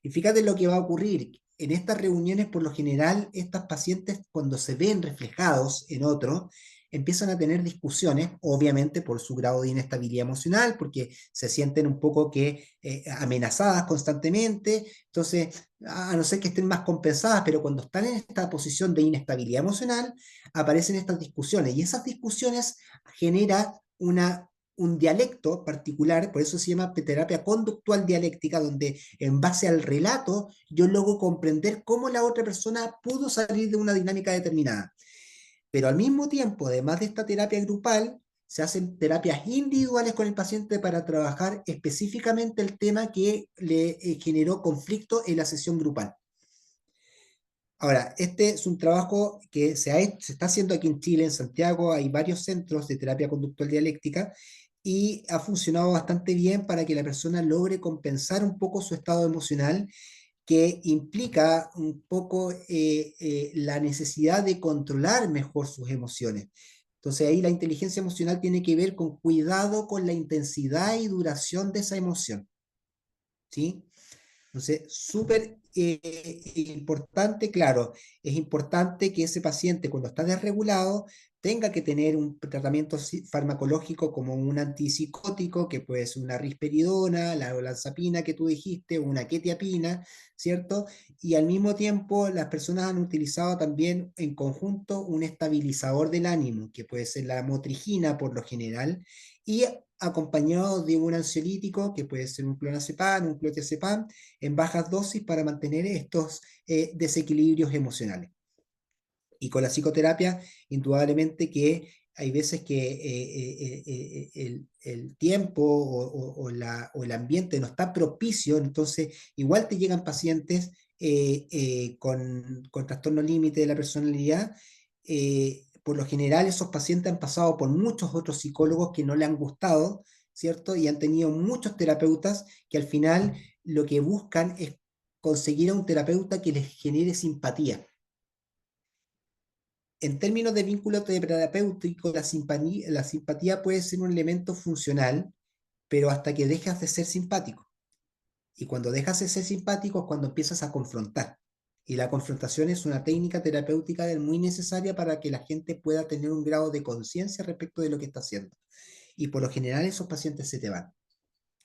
Y fíjate lo que va a ocurrir. En estas reuniones, por lo general, estas pacientes, cuando se ven reflejados en otro, empiezan a tener discusiones, obviamente por su grado de inestabilidad emocional, porque se sienten un poco que amenazadas constantemente. Entonces, a no ser que estén más compensadas, pero cuando están en esta posición de inestabilidad emocional, aparecen estas discusiones, y esas discusiones generan un dialecto particular, por eso se llama terapia conductual dialéctica, donde en base al relato yo logro comprender cómo la otra persona pudo salir de una dinámica determinada. Pero al mismo tiempo, además de esta terapia grupal, se hacen terapias individuales con el paciente para trabajar específicamente el tema que le generó conflicto en la sesión grupal. Ahora, este es un trabajo que se está haciendo aquí en Chile, en Santiago, hay varios centros de terapia conductual dialéctica y ha funcionado bastante bien para que la persona logre compensar un poco su estado emocional, que implica un poco la necesidad de controlar mejor sus emociones. Entonces ahí la inteligencia emocional tiene que ver con cuidado con la intensidad y duración de esa emoción, ¿sí? Entonces, súper importante, claro, es importante que ese paciente cuando está desregulado tenga que tener un tratamiento farmacológico como un antipsicótico, que puede ser una risperidona, la olanzapina que tú dijiste, una quetiapina, ¿cierto? Y al mismo tiempo las personas han utilizado también en conjunto un estabilizador del ánimo, que puede ser la motrigina por lo general, y acompañado de un ansiolítico, que puede ser un clonazepam, un clonazepam, en bajas dosis para mantener estos desequilibrios emocionales. Y con la psicoterapia, indudablemente que hay veces que el tiempo o el ambiente no está propicio, entonces igual te llegan pacientes con trastorno límite de la personalidad. Por lo general esos pacientes han pasado por muchos otros psicólogos que no le han gustado, ¿cierto? Y han tenido muchos terapeutas que al final lo que buscan es conseguir a un terapeuta que les genere simpatía. En términos de vínculo terapéutico, la simpatía puede ser un elemento funcional, pero hasta que dejas de ser simpático. Y cuando dejas de ser simpático es cuando empiezas a confrontar. Y la confrontación es una técnica terapéutica muy necesaria para que la gente pueda tener un grado de conciencia respecto de lo que está haciendo. Y por lo general esos pacientes se te van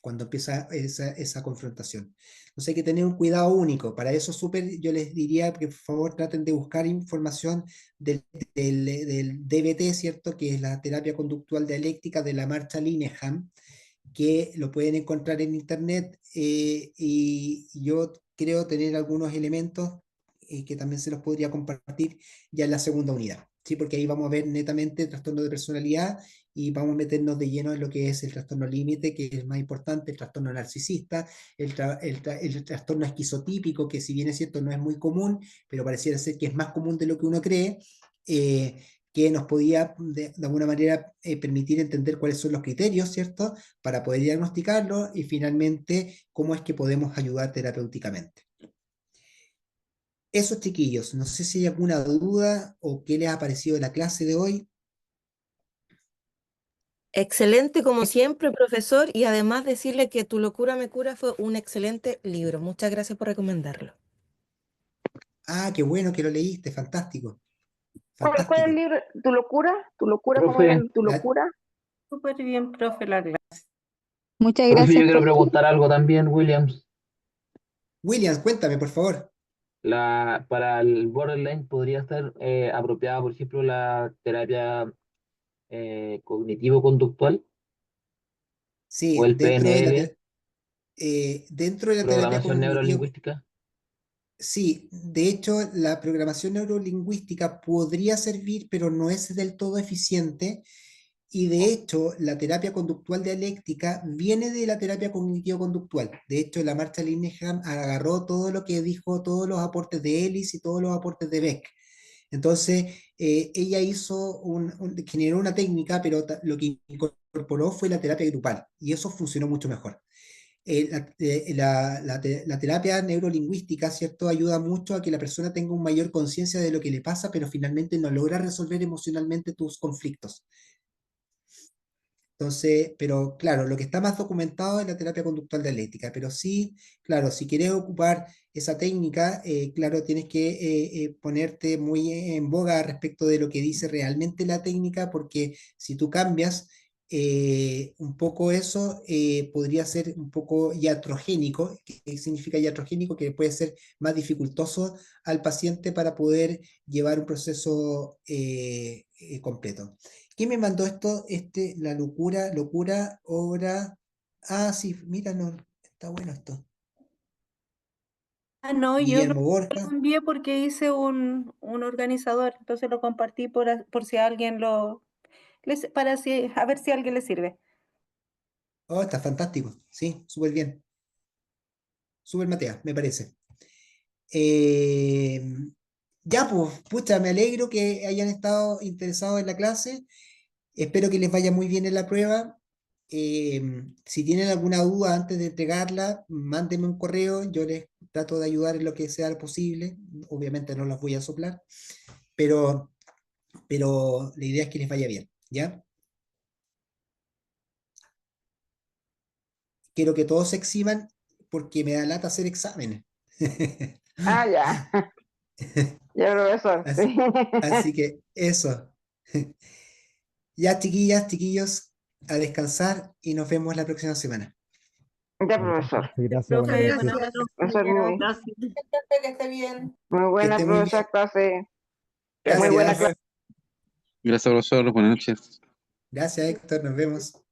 cuando empieza esa confrontación. Entonces hay que tener un cuidado único. Para eso yo les diría que por favor traten de buscar información del DBT, ¿cierto? Que es la terapia conductual dialéctica de la Marshall Linehan, que lo pueden encontrar en internet, y yo creo tener algunos elementos que también se los podría compartir ya en la segunda unidad, ¿sí? Porque ahí vamos a ver netamente trastorno de personalidad y vamos a meternos de lleno en lo que es el trastorno límite, que es más importante, el trastorno narcisista, el trastorno esquizotípico, que si bien es cierto no es muy común, pero pareciera ser que es más común de lo que uno cree, que nos podía de alguna manera permitir entender cuáles son los criterios, ¿cierto? Para poder diagnosticarlo y finalmente cómo es que podemos ayudar terapéuticamente. Eso, chiquillos, no sé si hay alguna duda o qué les ha parecido la clase de hoy. Excelente como siempre, profesor, y además decirle que Tu locura me cura fue un excelente libro. Muchas gracias por recomendarlo. Ah, qué bueno que lo leíste, fantástico, ¿Cuál es el fantástico. libro? ¿Tu locura? ¿Tu locura? ¿Cómo Profe, era? ¿Tu locura? Súper bien, profe, la clase. Muchas profe, gracias, yo quiero profe. preguntar algo también, Williams. Williams, cuéntame, por favor. Para el borderline podría estar apropiada, por ejemplo, la terapia cognitivo-conductual o Sí, el PNL. dentro de la terapia Programación cognitiva, neurolingüística. sí, de hecho, la programación neurolingüística podría servir, pero no es del todo eficiente. Y de hecho, la terapia conductual dialéctica viene de la terapia cognitivo-conductual. De hecho, la Marcha Linehan agarró todo lo que dijo, todos los aportes de Ellis y todos los aportes de Beck. Entonces, ella generó una técnica, pero lo que incorporó fue la terapia grupal, y eso funcionó mucho mejor. La terapia neurolingüística, ¿cierto? Ayuda mucho a que la persona tenga una mayor conciencia de lo que le pasa, pero finalmente no logra resolver emocionalmente tus conflictos. Entonces, pero claro, lo que está más documentado es la terapia conductual dialéctica, pero sí, claro, si quieres ocupar esa técnica, claro, tienes que ponerte muy en boga respecto de lo que dice realmente la técnica, porque si tú cambias un poco eso, podría ser un poco iatrogénico. ¿Qué significa iatrogénico? Que puede ser más dificultoso al paciente para poder llevar un proceso completo. ¿Quién me mandó esto? La locura, obra. Ah, sí, mira, no, está bueno esto. Ah, no, yo Guillermo lo Borja. envié porque hice un organizador, entonces lo compartí por si a alguien a ver si a alguien le sirve. Oh, está fantástico. Sí, súper bien. Súper Matea, me parece. Eh, ya, pues, pucha, me alegro que hayan estado interesados en la clase. Espero que les vaya muy bien en la prueba. Si tienen alguna duda antes de entregarla, mándenme un correo. Yo les trato de ayudar en lo que sea posible. Obviamente no las voy a soplar, pero, pero la idea es que les vaya bien, ¿ya? Quiero que todos se exhiban porque me da lata hacer exámenes. Ah, ya. Ya, profesor. Así, Sí. así que eso. Ya, chiquillas, chiquillos, a descansar y nos vemos la próxima semana. Ya, profesor. Gracias, buenas Profe, noches. buenas noches. Profesor, muy, Gracias. Que esté bien. muy Que buena, esté muy bien. profesor, clase. Muy Gracias. buena clase. Gracias, profesor. Buenas noches. Gracias, Héctor. Nos vemos.